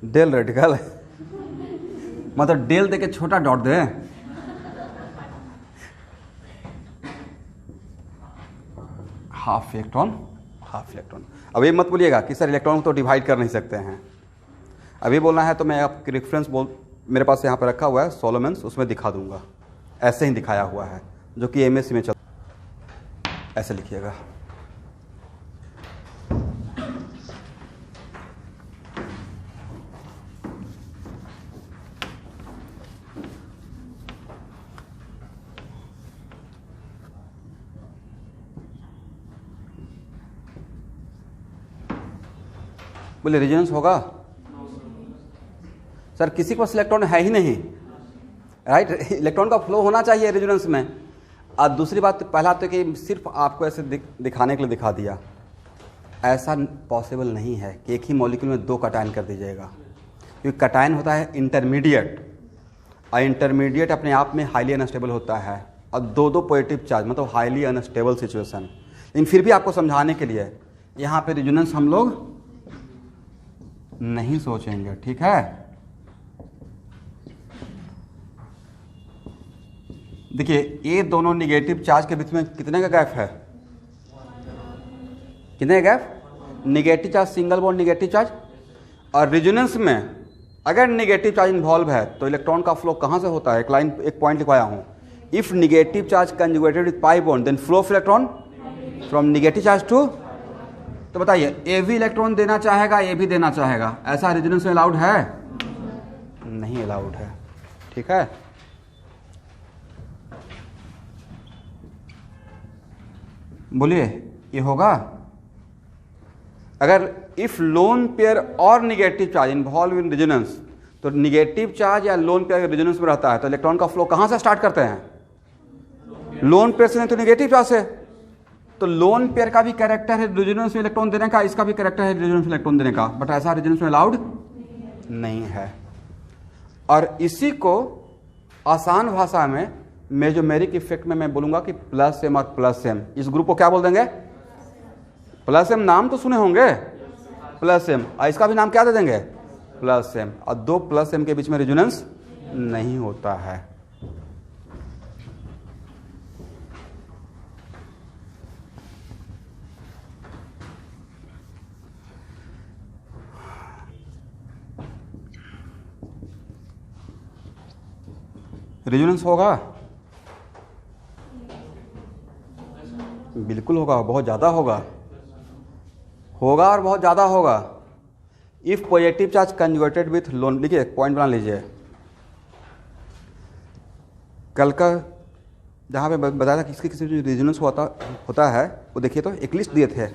डेल रेडिकल मतलब डेल देके छोटा डॉट दे। Half electron. अब ये मत बोलिएगा कि सर इलेक्ट्रॉन को तो डिवाइड कर नहीं सकते हैं। अभी बोलना है तो मैं आपकी रेफरेंस मेरे पास यहाँ पर रखा हुआ है सोलोमन्स, उसमें दिखा दूंगा। ऐसे ही दिखाया हुआ है जो कि एमएससी में चल, ऐसे लिखिएगा। बोले रेजोनेंस होगा? सर किसी को इलेक्ट्रॉन है ही नहीं, राइट? इलेक्ट्रॉन का फ्लो होना चाहिए रेजोनेंस में। और दूसरी बात, पहला तो कि सिर्फ आपको ऐसे दिखाने के लिए दिखा दिया, ऐसा पॉसिबल नहीं है कि एक ही मॉलिक्यूल में 2 कटायन कर दीजिएगा, क्योंकि कटायन होता है इंटरमीडिएट, और इंटरमीडिएट अपने आप में हाईली अनस्टेबल होता है, और 2 पॉजिटिव चार्ज मतलब हाईली अनस्टेबल सिचुएशन। लेकिन फिर भी आपको समझाने के लिए यहाँ पे रेजोनेंस हम लोग नहीं सोचेंगे, ठीक है? देखिए ये दोनों निगेटिव चार्ज के बीच में कितने का गैप है? कितने gap? Negative charge, single bond negative charge. और रेजोनेंस में अगर निगेटिव चार्ज इन्वॉल्व है तो इलेक्ट्रॉन का फ्लो कहां से होता है? एक पॉइंट लिखवाया हूं, if negative charge conjugated with pi bond then flow of electron from negative charge to. तो बताइए ए भी इलेक्ट्रॉन देना चाहेगा, ए भी देना चाहेगा, ऐसा रेजोनेंस में अलाउड है? नहीं अलाउड है, ठीक है? बोलिए ये होगा? अगर इफ लोन पेयर और negative charge involve in resonance, तो निगेटिव चार्ज या लोन पेयर रेजोनेंस में रहता है तो इलेक्ट्रॉन का फ्लो कहां से स्टार्ट करते हैं? लोन पेयर से, नहीं तो निगेटिव चार्ज से। तो लोन पेयर का भी कैरेक्टर है रेजोनेंस में इलेक्ट्रॉन देने का, इसका भी कैरेक्टर है रेजोनेंस में इलेक्ट्रॉन देने का, बट ऐसा रेजोनेंस में अलाउड नहीं है। और इसी को आसान भाषा में मेजोमेरिक इफेक्ट में मैं बोलूंगा कि प्लस एम और प्लस एम, इस ग्रुप को क्या बोल देंगे? Plus M. नाम तो सुने होंगे, प्लस एम, और इसका भी नाम क्या दे देंगे? Plus M. और 2 प्लस एम के बीच में रेजोनेंस नहीं होता है। रेजोनेंस होगा? बिल्कुल होगा, बहुत ज़्यादा होगा, होगा और बहुत ज़्यादा होगा। If positive charge conjugated with loan, देखिए पॉइंट बना लीजिए, कल का जहाँ पे बताया था किसके किसी जो रेजोनेंस होता है वो देखिए, तो एक लिस्ट दिए थे,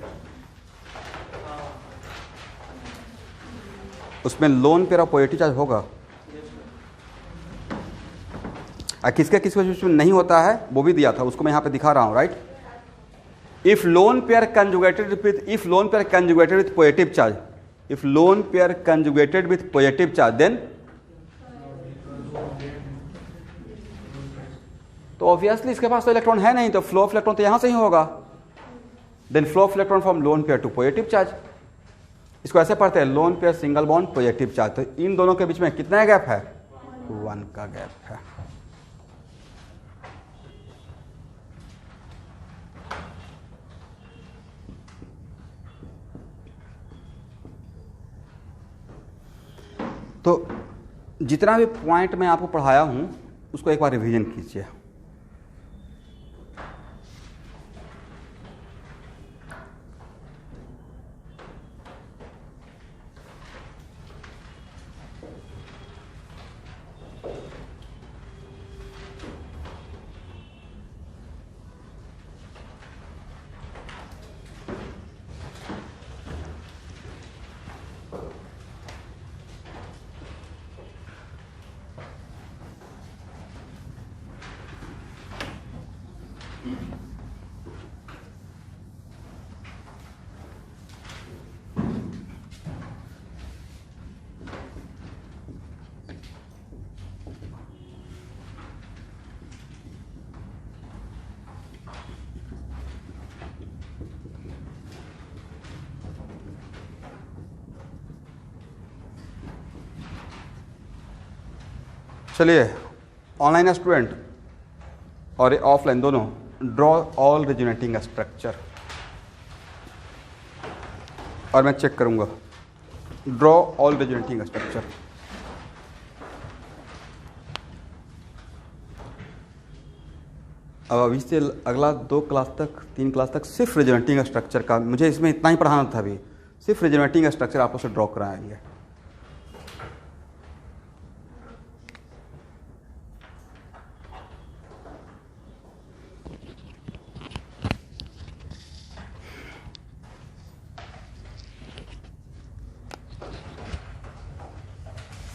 उसमें लोन पेयर और पॉजिटिव चार्ज होगा। और किसके किसके नहीं होता है वो भी दिया था, उसको मैं यहाँ पे दिखा रहा हूँ, right. If lone pair conjugated with positive charge, if lone pair conjugated with positive charge, then तो ऑब्वियसली इसके पास तो इलेक्ट्रॉन है नहीं, तो फ्लो ऑफ इलेक्ट्रॉन तो यहां से ही होगा। Then flow of electron from lone pair to positive charge. इसको ऐसे पढ़ते हैं, lone pair single bond positive charge. तो इन दोनों के बीच में कितना गैप है? 1 का गैप है। तो जितना भी पॉइंट मैं आपको पढ़ाया हूं उसको एक बार रिवीजन कीजिए। चलिए, ऑनलाइन स्टूडेंट और ऑफलाइन दोनों, ड्रॉ ऑल रेजोनेटिंग स्ट्रक्चर, और मैं चेक करूंगा। Draw all resonating structure. अब अभी से अगला 2 क्लास तक 3 क्लास तक सिर्फ रेजोनेटिंग स्ट्रक्चर का, मुझे इसमें इतना ही पढ़ाना था। अभी सिर्फ रेजोनेटिंग स्ट्रक्चर आप लोग से ड्रॉ कराएंगे।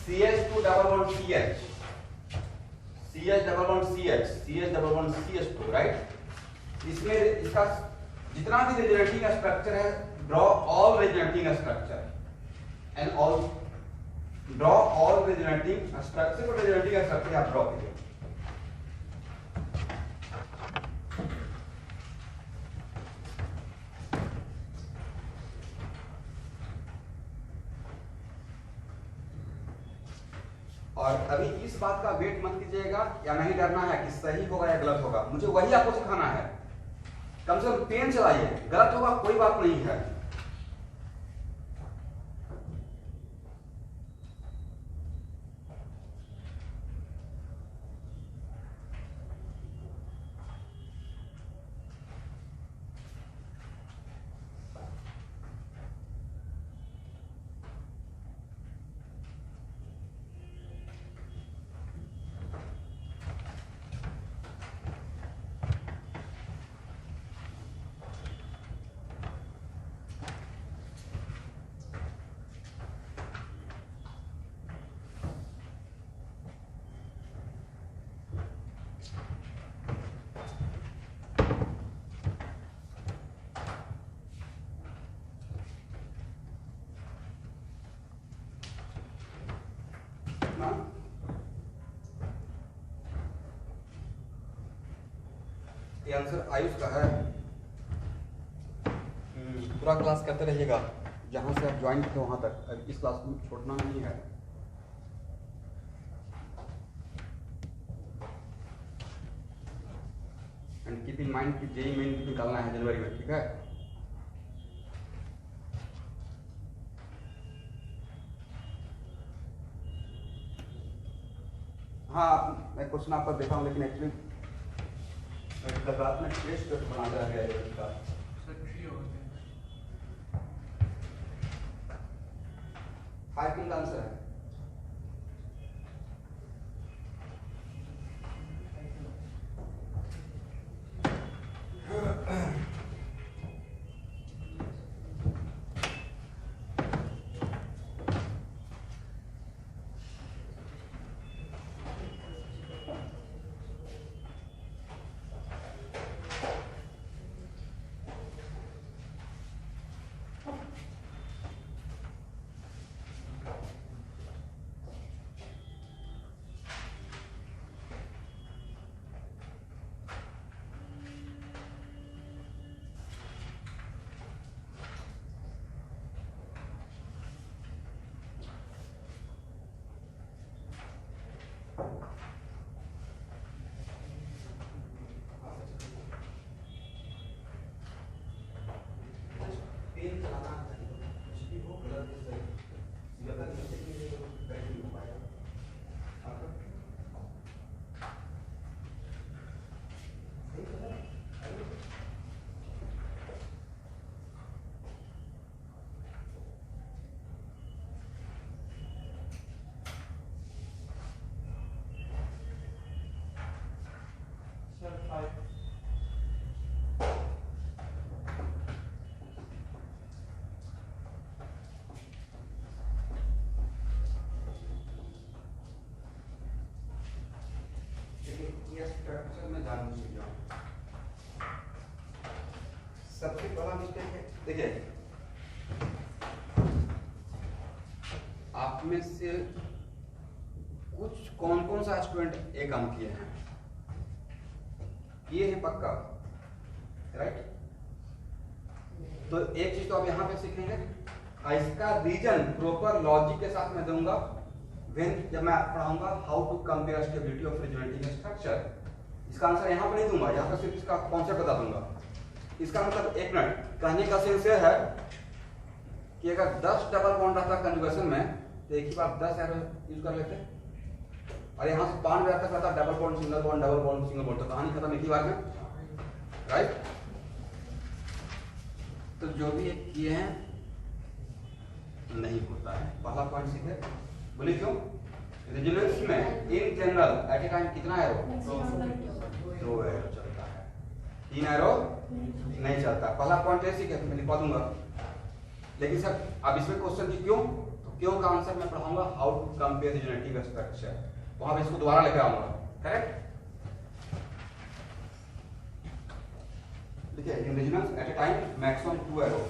CH2 double bond CH, CH double bond CH, CH double bond CH2, right. इसमें इसका जितना भी रेजोनेटिंग स्ट्रक्चर है, draw all resonating structure and all, draw all resonating structure को रेजोनेटिंग स्ट्रक्चर आप ड्रॉ कीजिए। और अभी इस बात का वेट मत कीजिएगा या नहीं डरना है कि सही होगा या गलत होगा, मुझे वही आपको सिखाना है। कम से कम पेन चलाइए, गलत होगा कोई बात नहीं है। ये आंसर आयुष का है। पूरा क्लास करते रहिएगा, जहां से आप ज्वाइन थे वहां तक। अब इस क्लास को छोड़ना नहीं है। एंड कीप इन माइंड कि जेईई मेन निकालना है जनवरी में, ठीक है। हाँ मैं क्वेश्चन आपका देखा हूँ, लेकिन एक्चुअली लगातार में टेस्ट बना दिया गया है इसका। फाइव किल का आंसर है। सबसे बड़ा मिस्टेक है, देखिए आप में से कुछ कौन कौन सा स्टूडेंट ये काम किए हैं, ये है पक्का, राइट। तो एक चीज तो आप यहाँ पे सीखेंगे, इसका रीजन प्रॉपर लॉजिक के साथ मैं दूंगा जब मैं पढ़ाऊंगा how to compare stability of resonating structure. इसका आंसर यहाँ पर नहीं दूंगा, यहाँ पर सिर्फ इसका कॉन्सेप्ट बता दूंगा। इसका मतलब एक मिनट कहने का सेंस यह है कि अगर 10 डबल बॉन्ड रहता कंजुगेशन में तो एक ही बार 10 एरो यूज कर लेते, और यहाँ से 5 बार तक रहता double bond single bond double bond single bond, तो कहानी खत्म एक ही बार में, राइट। तो जो भी किए हैं नहीं होता है। पहला पॉइंट सीखे, बोले क्यों? रेजोनेंस में in general at a time कितना एरो? 2 एरो चलता है, 3 एरो नहीं चलता। पहला पॉइंट ऐसे सीखे, मैं लिखवा दूंगा। लेकिन सर अब इसमें क्वेश्चन की क्यों, तो क्यों का आंसर मैं पढ़ाऊंगा how to compare resonative structure, वहां पे इसको दोबारा लेकर आऊंगा, करेक्ट। देखिए in resonance at a time maximum 2 arrow,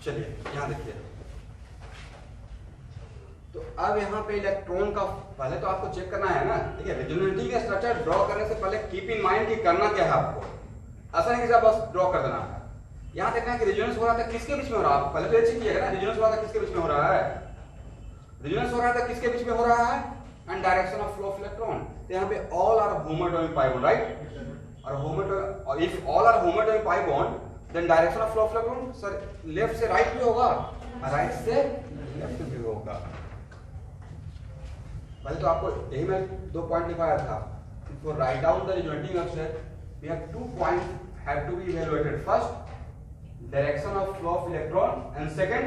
चलिए यहां देखिए। तो अब यहाँ पे इलेक्ट्रॉन का पहले तो आपको चेक करना है ना, ठीक है। रेजोनेटिव स्ट्रक्चर ड्रॉ करने से पहले कीप इन माइंड कि करना क्या है आपको, ऐसा नहीं कि बस ड्रॉ कर देना है। यहाँ देखना है कि रेजोनेंस हो रहा था किसके बीच में हो रहा है, पहले तो ये चेक किया ना रेजोनेंस हो रहा था किसके बीच में हो रहा है, रेजोनेंस हो रहा था किसके बीच में हो रहा है, and direction of flow of electron. तो यहाँ पे all are homoatomic pi bond, right. और if all are homoatomic pi bond then direction of flow of electron sir left से राइट भी होगा, राइट से लेफ्ट भी होगा। पहले तो आपको यही मैं 2 पॉइंट लिखवाया था। For write down the resonating structure we have 2 points have to be evaluated, first direction of flow of electron and second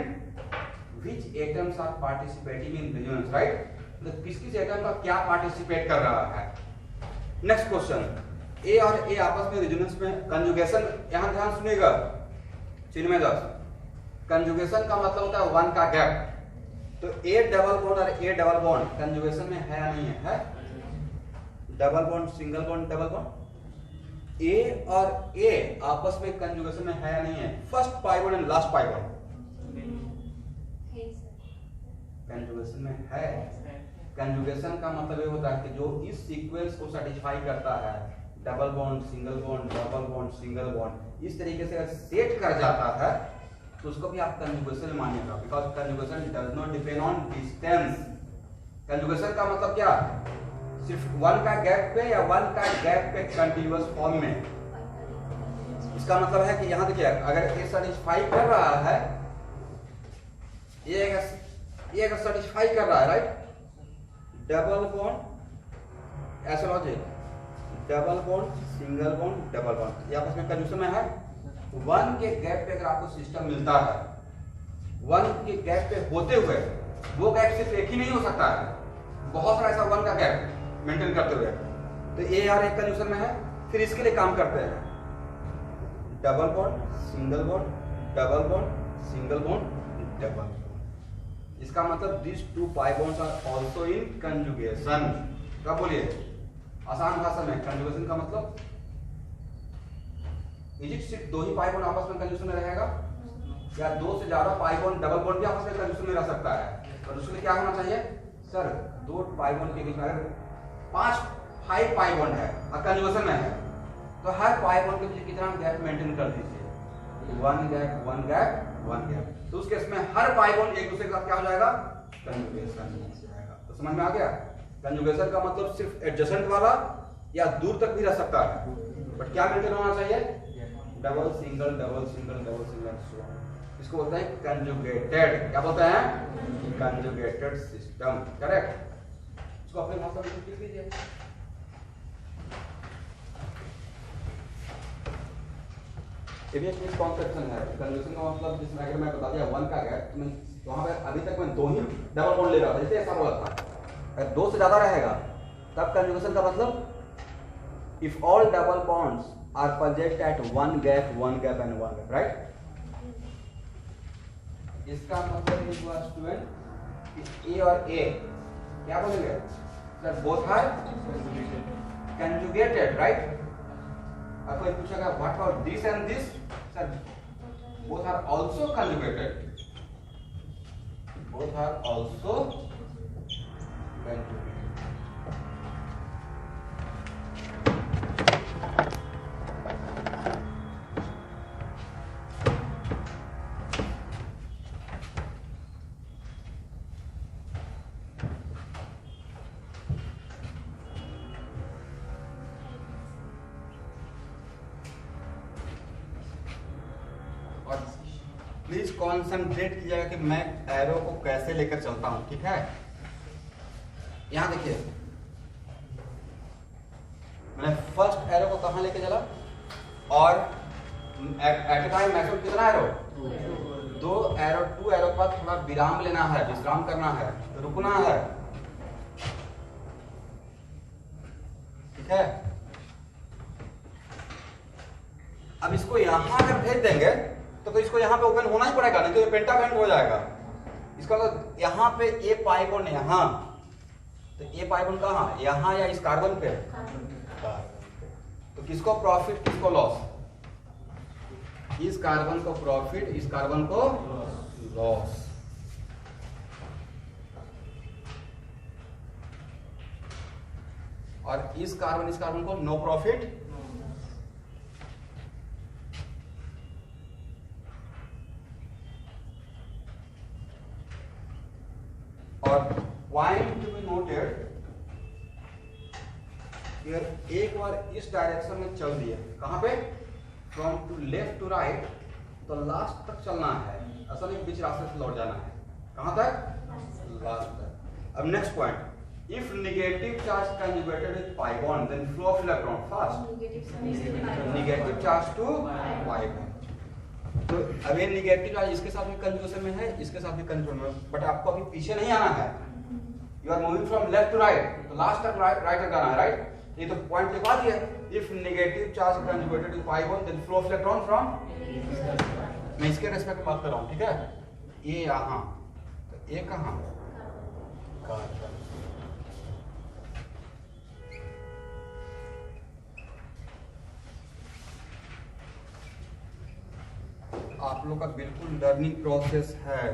which atoms are participating in resonance, right. मतलब किस किस एटम का क्या पार्टिसिपेट कर रहा है। नेक्स्ट क्वेश्चन, ए और A आपस में रेजोनेंस में कंजुगेशन, यहां ध्यान सुनिएगा चिन्ह में 10 कंजुगेशन का मतलब होता है 1 का गैप। तो ए डबल बॉन्ड और ए डबल बॉन्ड कंजुगेशन में है या नहीं है, double bond single bond double bond, A और ए आपस में कंजुगेशन में है या नहीं है, first pi bond and last pi bond, conjugation में है। कंजुगेशन का मतलब ये होता है कि जो इस सीक्वेंस को सेटिस्फाई करता है, double bond single bond double bond single bond, इस तरीके से अगर सेट कर जाता है तो उसको भी आप कंजुगेशन मानिएगा, because conjugation does not depend on distance. Conjugation का मतलब क्या, सिर्फ वन का गैप पे या वन का गैप पे कंटिन्यूअस फॉर्म में। इसका मतलब है कि यहां देखिए, अगर ये सेटिस्फाई कर रहा है, ये अगर सेटिस्फाई कर रहा है, राइट, डबल बॉन्ड ऐसा logic, double bond single bond double bond, ये आपस में कंजूशन में है। वन के गैप पे अगर आपको सिस्टम मिलता है, वन के गैप पे होते हुए, वो गैप सिर्फ एक ही नहीं हो सकता है, बहुत सारा ऐसा वन का गैप मेंटेन करते हुए, तो ये यार एक कंजूशन में है। फिर इसके लिए काम करते हैं, double bond single bond double bond single bond double bond. इसका मतलब this two pi bonds are also in conjugation. क्या बोलिए आसान भाषा में, कंजुगेशन का मतलब सिर्फ दो ही पाई बॉन्ड आपस में कंजुगेशन में रहेगा, या दो से ज्यादा पाई बॉन्ड डबल बॉन्ड भी आपस में कंजुगेशन में रह सकता है। और उसके लिए क्या होना चाहिए सर, दो पाई बॉन्ड के बीच में अगर 5 पाई बॉन्ड है और कंजुगेशन में है, तो हर पाई बॉन्ड के बीच कितना गैप मेंटेन कर दीजिए, one gap one gap one gap. तो उस केस में हर पाई बॉन्ड एक दूसरे के साथ क्या हो जाएगा, कंजुगेशन हो जाएगा। तो समझ में आ गया, कंजुगेशन का मतलब सिर्फ एडजेसेंट वाला या दूर तक भी रह सकता है, बट क्या मेंटेन होना चाहिए, double single double single double single. इसको बोलते हैं कंजुगेटेड। क्या बोलते हैं, कंजुगेटेड सिस्टम। करेक्ट। इसको अपने भाषा में लिख लीजिए। ये भी एक मिसकॉन्सेप्शन है। कंजुगेशन का मतलब जिसमें अगर मैं बता दिया वन का गैप, मैं वहां पे अभी तक मैं दो ही डबल बॉन्ड ले रहा था, जैसे ऐसा बोला था। अगर दो से ज्यादा रहेगा तब कंजुगेशन का मतलब if all double bonds are present at one gap and one gap, right. इसका मतलब ये हुआ स्टूडेंट, ए और ए क्या बोलेंगे sir, both are conjugated, right. अब कोई पूछेगा what about this and this, sir both are also conjugated, both are also conjugated. Please concentrate कीजिएगा कि मैं एरो को कैसे लेकर चलता हूं, ठीक है। यहां देखिए, मैंने फर्स्ट एरो को कहां लेके चला, और एट टाइम मैक्सिमम कितना एरो, दो एरो, टू एरो के बाद थोड़ा विराम लेना है, विश्राम करना है, रुकना है, ठीक है। अब इसको यहां अगर भेज देंगे तो इसको यहाँ पे ओपन होना ही पड़ेगा, नहीं तो ये पेंटावेंट हो जाएगा। इसका मतलब यहाँ पे ए पाई बॉन्ड यहाँ, तो ए पाई बॉन्ड कहाँ, यहाँ या इस कार्बन पे, तो किसको प्रॉफिट किसको लॉस, इस कार्बन को प्रॉफिट इस कार्बन को लॉस। और इस कार्बन को नो प्रॉफिट, और point to be noted here, एक बार इस डायरेक्शन में चल दिए, कहां पे, from to left to right, तो लास्ट तक चलना है, ऐसा नहीं बीच रास्ते से लौट जाना है, कहां तक, लास्ट तक। अब next point, if negative charge conjugated with pi bond then flow of electron fast, negative charge to pi bond। तो अब ये निगेटिव चार्ज इसके साथ भी कंजुगेशन में है, इसके साथ भी कंजुगेशन में, बट आपको अभी पीछे नहीं आना है, you are moving from left to right, तो लास्ट तक राइट तक जाना है, राइट। ये तो पॉइंट लिखवा दिया, if negative charge conjugated with pi bond then flow of electron from, मैं इसके रेस्पेक्ट में बात कर रहा हूं, ठीक है। ये यहां, तो ये कहां, आप लोग का बिल्कुल लर्निंग प्रोसेस है,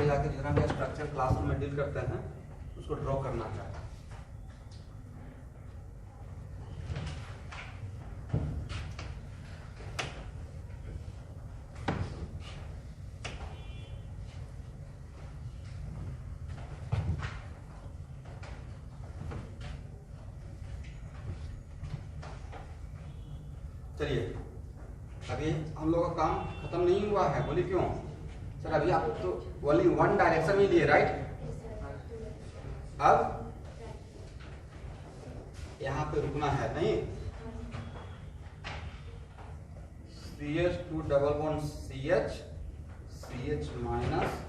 जाके जितना भी स्ट्रक्चर क्लासरूम में डील करते हैं उसको ड्रॉ करना है। चलिए, अभी हम लोग का काम खत्म नहीं हुआ है, बोलिए क्यों सर? अभी आप तो ओनली वन डायरेक्शन में लिए, राइट? अब यहाँ पे रुकना है नहीं। CH2 double bond CH minus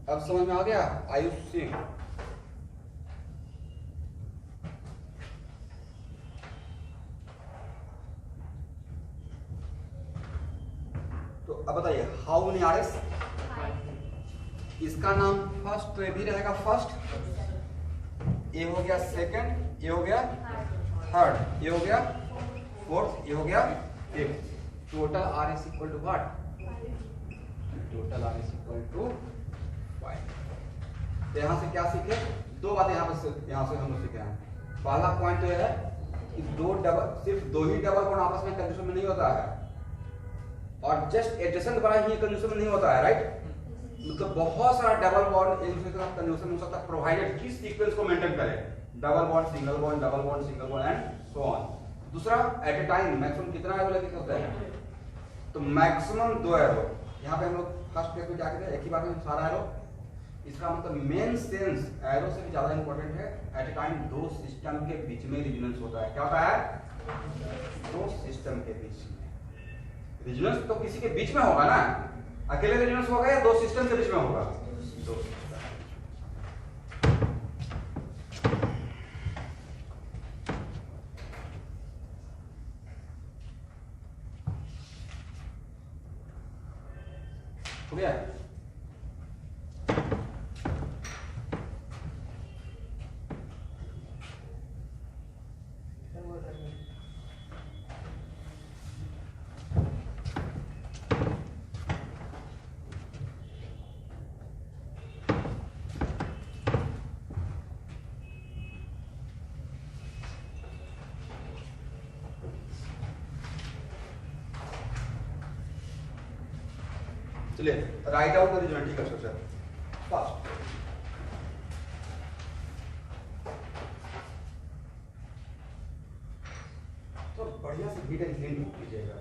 अब समझ में आ गया आयुष सिंह? तो अब बताइए हाउ मेनी आरएस? इसका नाम फर्स्ट, तो ये भी रहेगा फर्स्ट, ये हो गया सेकंड, ये हो गया थर्ड, ये हो गया फोर्थ, ये हो गया fifth. Total R is equal to what? Total R is equal to 5। तो यहाँ से क्या सीखे? दो बातें यहाँ से हम लोग सीखे हैं। पहला पॉइंट तो यह है कि सिर्फ दो ही डबल बॉन्ड आपस में कंडीशन में नहीं होता है, और जस्ट एडजेसेंट बना ही कंडीशन में नहीं होता है, राइट? मतलब बहुत सारा डबल बॉन्ड एक दूसरे के साथ कंडीशन हो सकता है, प्रोवाइडेड किस सीक्वेंस को मेंटेन करे। Double bond, single bond, double bond, single bond and so on. दूसरा, एट ए टाइम मैक्सिमम कितना एरो लेके होता है? तो मैक्सिमम 2 एरो। यहाँ पे हम लोग फर्स्ट केस में क्या कहते हैं, एक ही बार में सारा एरो। इसका मतलब मेन सेंस एरो से भी ज्यादा इंपॉर्टेंट है। एट ए टाइम दो सिस्टम के बीच में रेजोनेंस होता है। क्या होता है? दो सिस्टम के बीच में रेजोनेंस। तो किसी के बीच में होगा ना, अकेले रेजोनेंस होगा या दो सिस्टम के बीच में होगा? दो सिस्टम। हो गया? चलिए, write out the resonating structure first. तो बढ़िया से हीट एंड क्लीन कीजिएगा।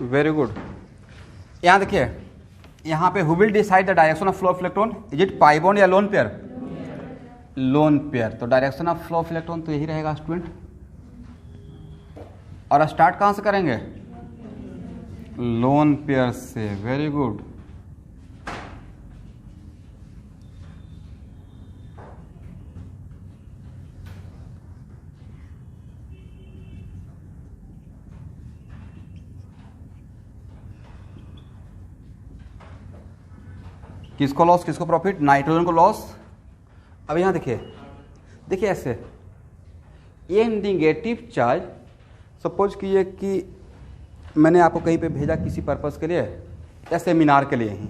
Very good. यहाँ देखिए, यहाँ पे who will decide the direction of flow of electron? Is it pi bond या लोन पेयर? Lone pair. तो direction of flow of electron तो यही रहेगा स्टूडेंट। और स्टार्ट कहाँ से करेंगे? लोन पेयर से। Very good. किसको लॉस, किसको प्रॉफिट, नाइट्रोजन को लॉस। अब यहाँ देखिए, देखिए ऐसे ये निगेटिव चार्ज, सपोज कीजिए कि मैंने आपको कहीं पे भेजा किसी पर्पस के लिए या सेमिनार के लिए ही,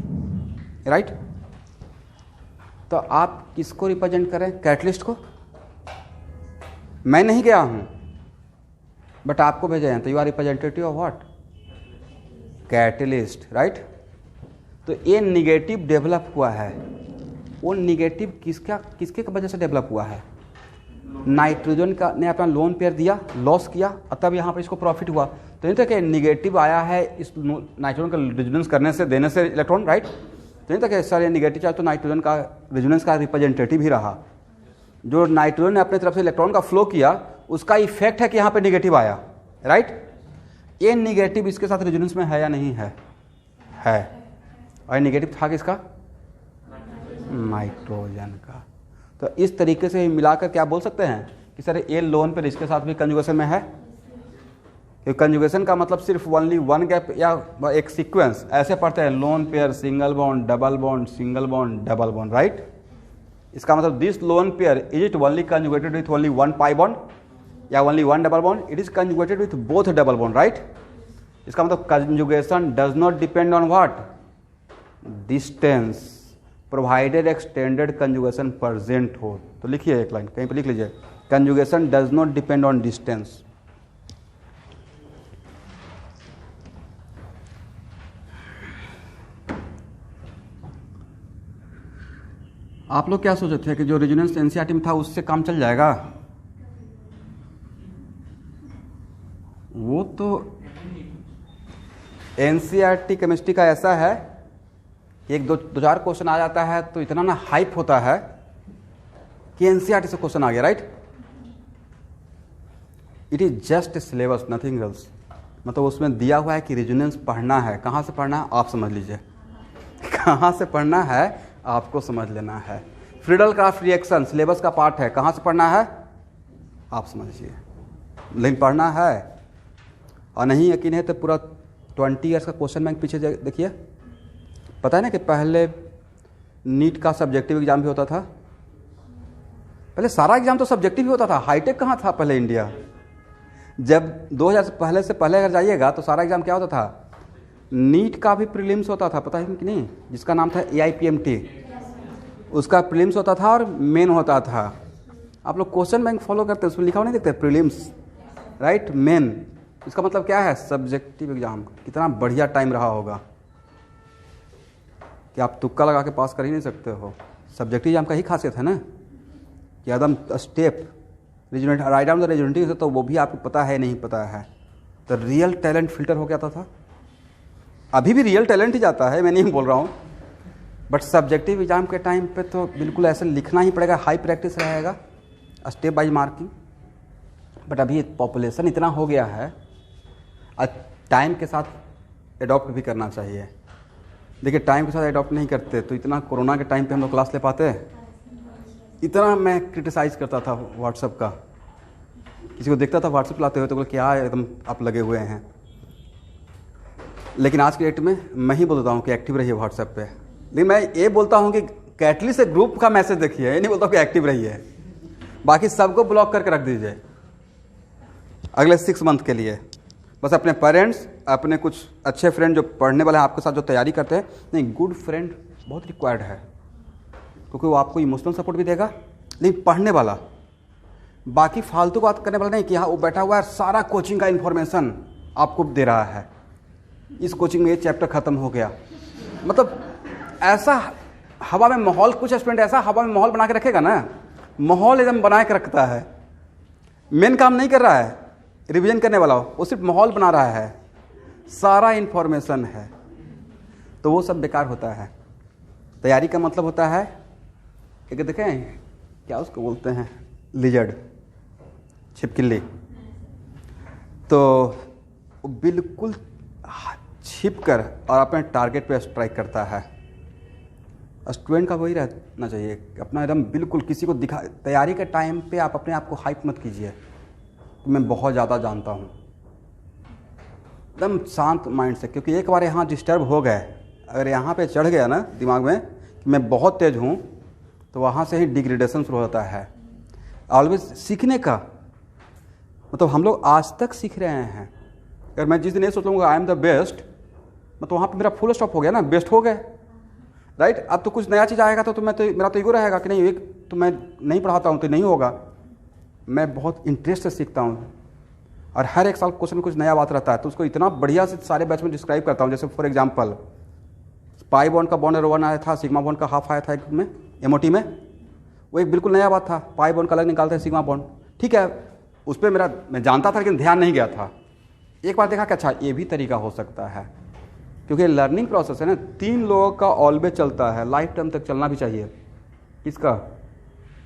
राइट, तो आप किसको रिप्रेजेंट करें, कैटलिस्ट को। मैं नहीं गया हूँ बट आपको भेजा है, तो you are representative of what, catalyst, right. तो ये निगेटिव डेवलप हुआ है, वो निगेटिव किसके वजह से डेवलप हुआ है, नाइट्रोजन का ने अपना लोन पेयर दिया, लॉस किया, और तब यहाँ पर इसको प्रॉफिट हुआ। तो नहीं था कि निगेटिव आया है इस नाइट्रोजन का रेजोनेंस करने से, देने से इलेक्ट्रॉन, राइट। तो नहीं था कि सर ये निगेटिव चार्ज तो नाइट्रोजन का रेजोनेंस का रिप्रेजेंटेटिव ही रहा। जो नाइट्रोजन ने अपने तरफ से इलेक्ट्रॉन का फ्लो किया उसका इफेक्ट है कि यहाँ पे निगेटिव आया, राइट। ये निगेटिव इसके साथ रेजोनेंस में है या नहीं है, और निगेटिव था किसका, नाइट्रोजन का। तो इस तरीके से मिलाकर क्या बोल सकते हैं कि सर ये लोन पर इसके साथ भी कंजुगेशन में है। कंजुगेशन का मतलब सिर्फ ओनली वन गैप या एक सीक्वेंस ऐसे पढ़ते हैं, lone pair single bond double bond single bond double bond, right. इसका मतलब this lone pair is it only conjugated with only one pi bond या only one double bond, it is conjugated with both double bond, right. इसका मतलब conjugation does not depend on what, distance, provided extended conjugation present हो। तो लिखिए एक line कहीं पर लिख लीजिए, conjugation does not depend on distance. आप लोग क्या सोचे थे कि जो रेजोनेंस एनसीईआरटी में था उससे काम चल जाएगा, वो तो एनसीईआरटी केमिस्ट्री का ऐसा है कि एक दो चार क्वेश्चन आ जाता है तो इतना ना हाइप होता है कि एनसीईआरटी से क्वेश्चन आ गया, right. It is just a syllabus, nothing else. मतलब उसमें दिया हुआ है कि रेजोनेंस पढ़ना है, कहाँ से पढ़ना है आप समझ लीजिए, कहाँ से पढ़ना है आपको समझ लेना है। फ्रीडल क्राफ्ट रिएक्शन सिलेबस का पार्ट है, कहाँ से पढ़ना है आप समझिए, लेकिन पढ़ना है। और नहीं यकीन है तो पूरा 20 ईयर्स का क्वेश्चन बैंक पीछे देखिए। पता है ना कि पहले नीट का सब्जेक्टिव एग्जाम भी होता था, पहले सारा एग्जाम तो सब्जेक्टिव ही होता था। हाईटेक कहाँ था पहले इंडिया, जब 2000 से पहले अगर जाइएगा तो सारा एग्जाम क्या होता था, नीट का भी प्रीलिम्स होता था, पता है कि नहीं, जिसका नाम था AIPMT, उसका प्रीलिम्स होता था और मेन होता था। आप लोग क्वेश्चन बैंक फॉलो करते हैं, उसमें लिखा हुआ नहीं देखते, प्रीलिम्स, राइट, मेन। इसका मतलब क्या है, सब्जेक्टिव एग्जाम। कितना बढ़िया टाइम रहा होगा कि आप तुक्का लगा के पास कर ही नहीं सकते हो। सब्जेक्टिव एग्जाम का ही खासियत है ना कि एकदम step resonate write down the resonative, तो वो भी आपको पता है नहीं पता है। तो रियल टैलेंट फिल्टर हो जाता था, अभी भी रियल टैलेंट ही जाता है, मैं नहीं बोल रहा हूँ, बट सब्जेक्टिव एग्जाम के टाइम पे तो बिल्कुल ऐसे लिखना ही पड़ेगा, हाई प्रैक्टिस रहेगा, स्टेप बाय मार्किंग। बट अभी पॉपुलेशन इतना हो गया है, टाइम के साथ एडॉप्ट भी करना चाहिए। देखिए टाइम के साथ एडॉप्ट नहीं करते तो इतना कोरोना के टाइम पे हम लोग क्लास ले पाते, इतना मैं क्रिटिसाइज़ करता था व्हाट्सएप का, किसी को देखता था व्हाट्सएप लाते हुए तो बोले क्या एकदम आप लगे हुए हैं। लेकिन आज के डेट में मैं ही बोलता हूँ कि एक्टिव रहिए व्हाट्सएप पे, लेकिन मैं ये बोलता हूँ कि कैटलिस्ट से ग्रुप का मैसेज देखिए, ये नहीं बोलता हूँ कि एक्टिव रहिए, बाकी सबको ब्लॉक करके रख दीजिए अगले 6 मंथ के लिए। बस अपने पेरेंट्स, अपने कुछ अच्छे फ्रेंड जो पढ़ने वाले हैं आपके साथ जो तैयारी करते हैं, नहीं, गुड फ्रेंड बहुत रिक्वायर्ड है, क्योंकि वो आपको इमोशनल सपोर्ट भी देगा, लेकिन पढ़ने वाला, बाकी फालतू बात करने वाला नहीं कि हाँ वो बैठा हुआ है सारा कोचिंग का इन्फॉर्मेशन आपको दे रहा है, इस कोचिंग में ये चैप्टर खत्म हो गया। मतलब ऐसा हवा में माहौल, कुछ स्टूडेंट ऐसा हवा में माहौल बना के रखेगा ना, माहौल एकदम बना के रखता है, मेन काम नहीं कर रहा है रिवीजन करने वाला, वो सिर्फ माहौल बना रहा है, सारा इन्फॉर्मेशन है, तो वो सब बेकार होता है। तैयारी का मतलब होता है एक, देखें क्या उसको बोलते हैं, लिजर्ड, छिपकली, तो बिल्कुल छिप कर और अपने टारगेट पे स्ट्राइक करता है। स्टूडेंट का वही रहना चाहिए, अपना एकदम बिल्कुल किसी को दिखा, तैयारी के टाइम पे आप अपने आप को हाइप मत कीजिए, मैं बहुत ज़्यादा जानता हूँ, एकदम शांत माइंड से, क्योंकि एक बार यहाँ डिस्टर्ब हो गए, अगर यहाँ पे चढ़ गया ना दिमाग में कि मैं बहुत तेज हूँ, तो वहाँ से ही डिग्रेडेशन शुरू होता है। ऑलवेज सीखने का मतलब हम लोग आज तक सीख रहे हैं। अगर मैं जिस दिन ये सोच लूँगा आई एम द बेस्ट, मतलब वहाँ पे मेरा फुल स्टॉप हो गया ना, बेस्ट हो गए, राइट। अब तो कुछ नया चीज़ आएगा तो मेरा तो ईगो रहेगा कि नहीं, एक तो मैं नहीं पढ़ाता हूँ तो नहीं होगा। मैं बहुत इंटरेस्ट से सीखता हूँ और हर एक साल क्वेश्चन में कुछ नया बात रहता है, तो उसको इतना बढ़िया से सारे बैच में डिस्क्राइब करता हूँ। जैसे फॉर एग्जांपल पाई बॉन्ड का बॉन्ड 1 आया था, सिग्मा बॉन्ड का हाफ आया था एक में एमओटी में, वो एक बिल्कुल नया बात था। पाई बॉन्ड का अलग निकालते हैं, सिग्मा बॉन्ड, ठीक है। उस पर मैं जानता था लेकिन ध्यान नहीं गया था। एक बार देखा कि अच्छा ये भी तरीका हो सकता है, क्योंकि लर्निंग प्रोसेस है ना, 3 लोगों का ऑलवेज चलता है, लाइफ टाइम तक चलना भी चाहिए। किसका?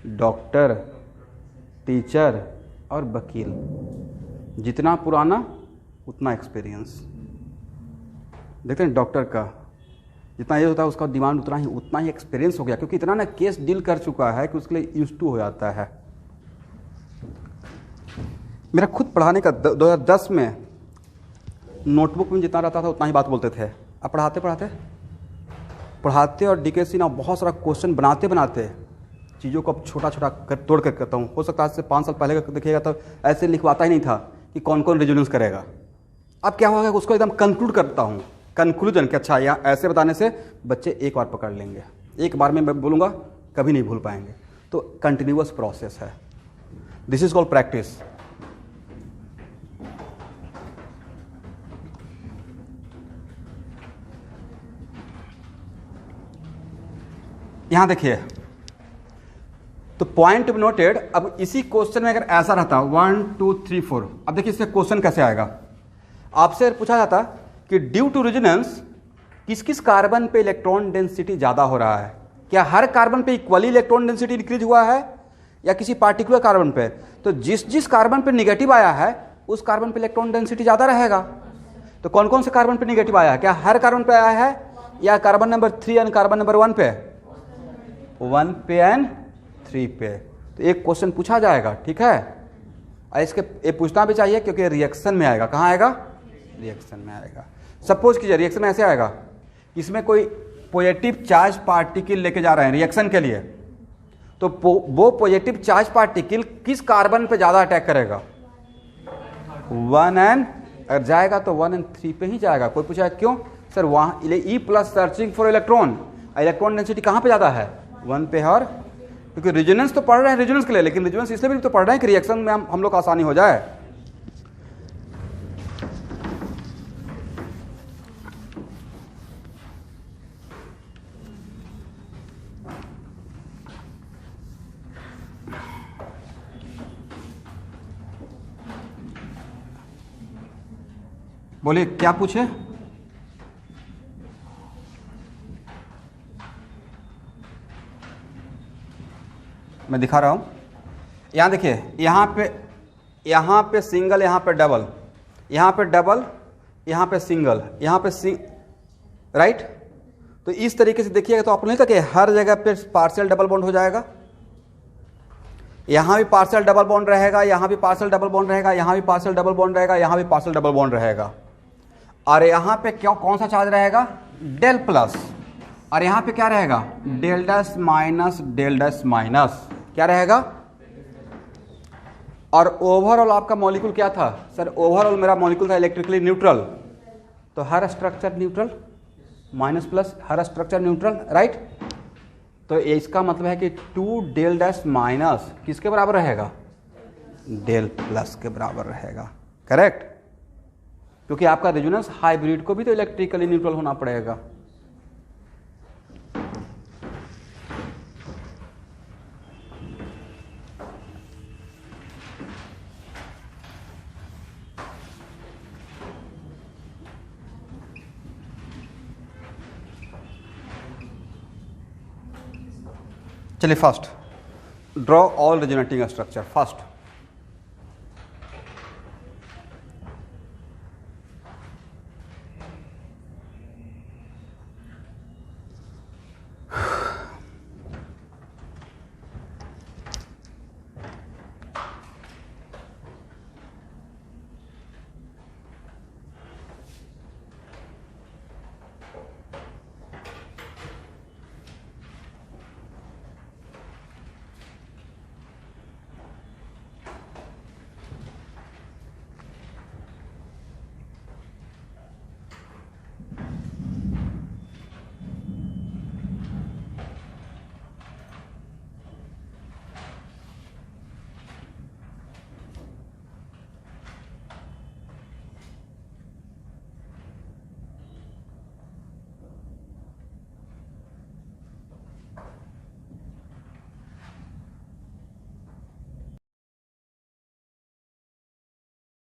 डॉक्टर, टीचर और वकील। जितना पुराना उतना एक्सपीरियंस। देखते हैं डॉक्टर का जितना ये होता है उसका डिमांड उतना ही एक्सपीरियंस हो गया, क्योंकि इतना ना केस डील कर चुका है कि उसके लिए यूज्ड टू हो जाता है। मेरा खुद पढ़ाने का 2010 में नोटबुक में जितना रहता था उतना ही बात बोलते थे। अब पढ़ाते और डीकेसी ना बहुत सारा क्वेश्चन बनाते चीज़ों को अब छोटा छोटा तोड़ कर करता हूँ। हो सकता है आज से 5 साल पहले का देखिएगा तो ऐसे लिखवाता ही नहीं था कि कौन कौन रेजोनेंस करेगा। अब क्या होगा, उसको एकदम कंक्लूड करता हूँ, कंक्लूजन कि अच्छा यहाँ ऐसे बताने से बच्चे एक बार पकड़ लेंगे, एक बार में मैं बोलूँगा कभी नहीं भूल पाएंगे। तो कंटिन्यूअस प्रोसेस है, दिस इज कॉल्ड प्रैक्टिस। यहां देखिए, तो पॉइंट नोटेड। अब इसी क्वेश्चन में अगर ऐसा रहता 1 2 3 4, अब देखिए इससे क्वेश्चन कैसे आएगा। आपसे पूछा जाता कि ड्यू टू रेजोनेंस किस किस कार्बन पे इलेक्ट्रॉन डेंसिटी ज्यादा हो रहा है। क्या हर कार्बन पे इक्वली इलेक्ट्रॉन डेंसिटी इंक्रीज हुआ है या किसी पार्टिकुलर कार्बन पे? तो जिस कार्बन पे निगेटिव आया है उस कार्बन पे इलेक्ट्रॉन डेंसिटी ज्यादा रहेगा। तो कौन कौन से कार्बन पे निगेटिव आया है? क्या हर कार्बन पे आया है या carbon number 3 and carbon number 1 पे? 1 पे एंड 3 पे। तो एक क्वेश्चन पूछा जाएगा, ठीक है। और इसके ये पूछना भी चाहिए क्योंकि रिएक्शन में आएगा। कहाँ आएगा? रिएक्शन में आएगा। सपोज कीजिए रिएक्शन में ऐसे आएगा, इसमें कोई पॉजिटिव चार्ज पार्टिकल लेके जा रहे हैं रिएक्शन के लिए, तो वो पॉजिटिव चार्ज पार्टिकल किस कार्बन पे ज्यादा अटैक करेगा? 1 एंड, अगर जाएगा तो 1 एंड 3 पे ही जाएगा। कोई पूछा क्यों सर? वहाँ E+ searching for electron, electron density कहाँ पे ज्यादा है? 1 पे। और क्योंकि रेजोनेंस तो पढ़ रहे हैं रेजोनेंस के लिए, लेकिन रेजोनेंस इसलिए भी तो पढ़ रहे हैं कि रिएक्शन में हम लोग आसानी हो जाए। बोलिए क्या पूछे? मैं दिखा रहा हूं, यहां देखिए, यहां पे सिंगल, यहां पे डबल, यहां पे डबल, यहां पे सिंगल, यहां पे राइट। तो इस तरीके से देखिएगा तो आपको नहीं लगता कि हर जगह पे पार्शियल डबल बॉन्ड हो जाएगा? यहां भी पार्शियल डबल बॉन्ड रहेगा, यहां भी पार्शियल डबल बॉन्ड रहेगा, यहां भी पार्शियल डबल बॉन्ड रहेगा, यहां भी पार्शियल डबल बॉन्ड रहेगा। और यहां पे क्या, कौन सा चार्ज रहेगा? Del plus. और यहां पे क्या रहेगा? Del dash minus, del dash minus, क्या रहेगा? और ओवरऑल आपका मॉलिक्यूल क्या था? सर ओवरऑल मेरा मॉलिक्यूल था इलेक्ट्रिकली न्यूट्रल, तो हर स्ट्रक्चर न्यूट्रल, माइनस प्लस हर स्ट्रक्चर न्यूट्रल, राइट। तो इसका मतलब है कि 2 डेल डैश माइनस किसके बराबर रहेगा? डेल प्लस के बराबर रहेगा, करेक्ट। क्योंकि आपका रेजोनेंस हाइब्रिड को भी तो इलेक्ट्रिकली न्यूट्रल होना पड़ेगा। चलिए first draw all resonating structure. First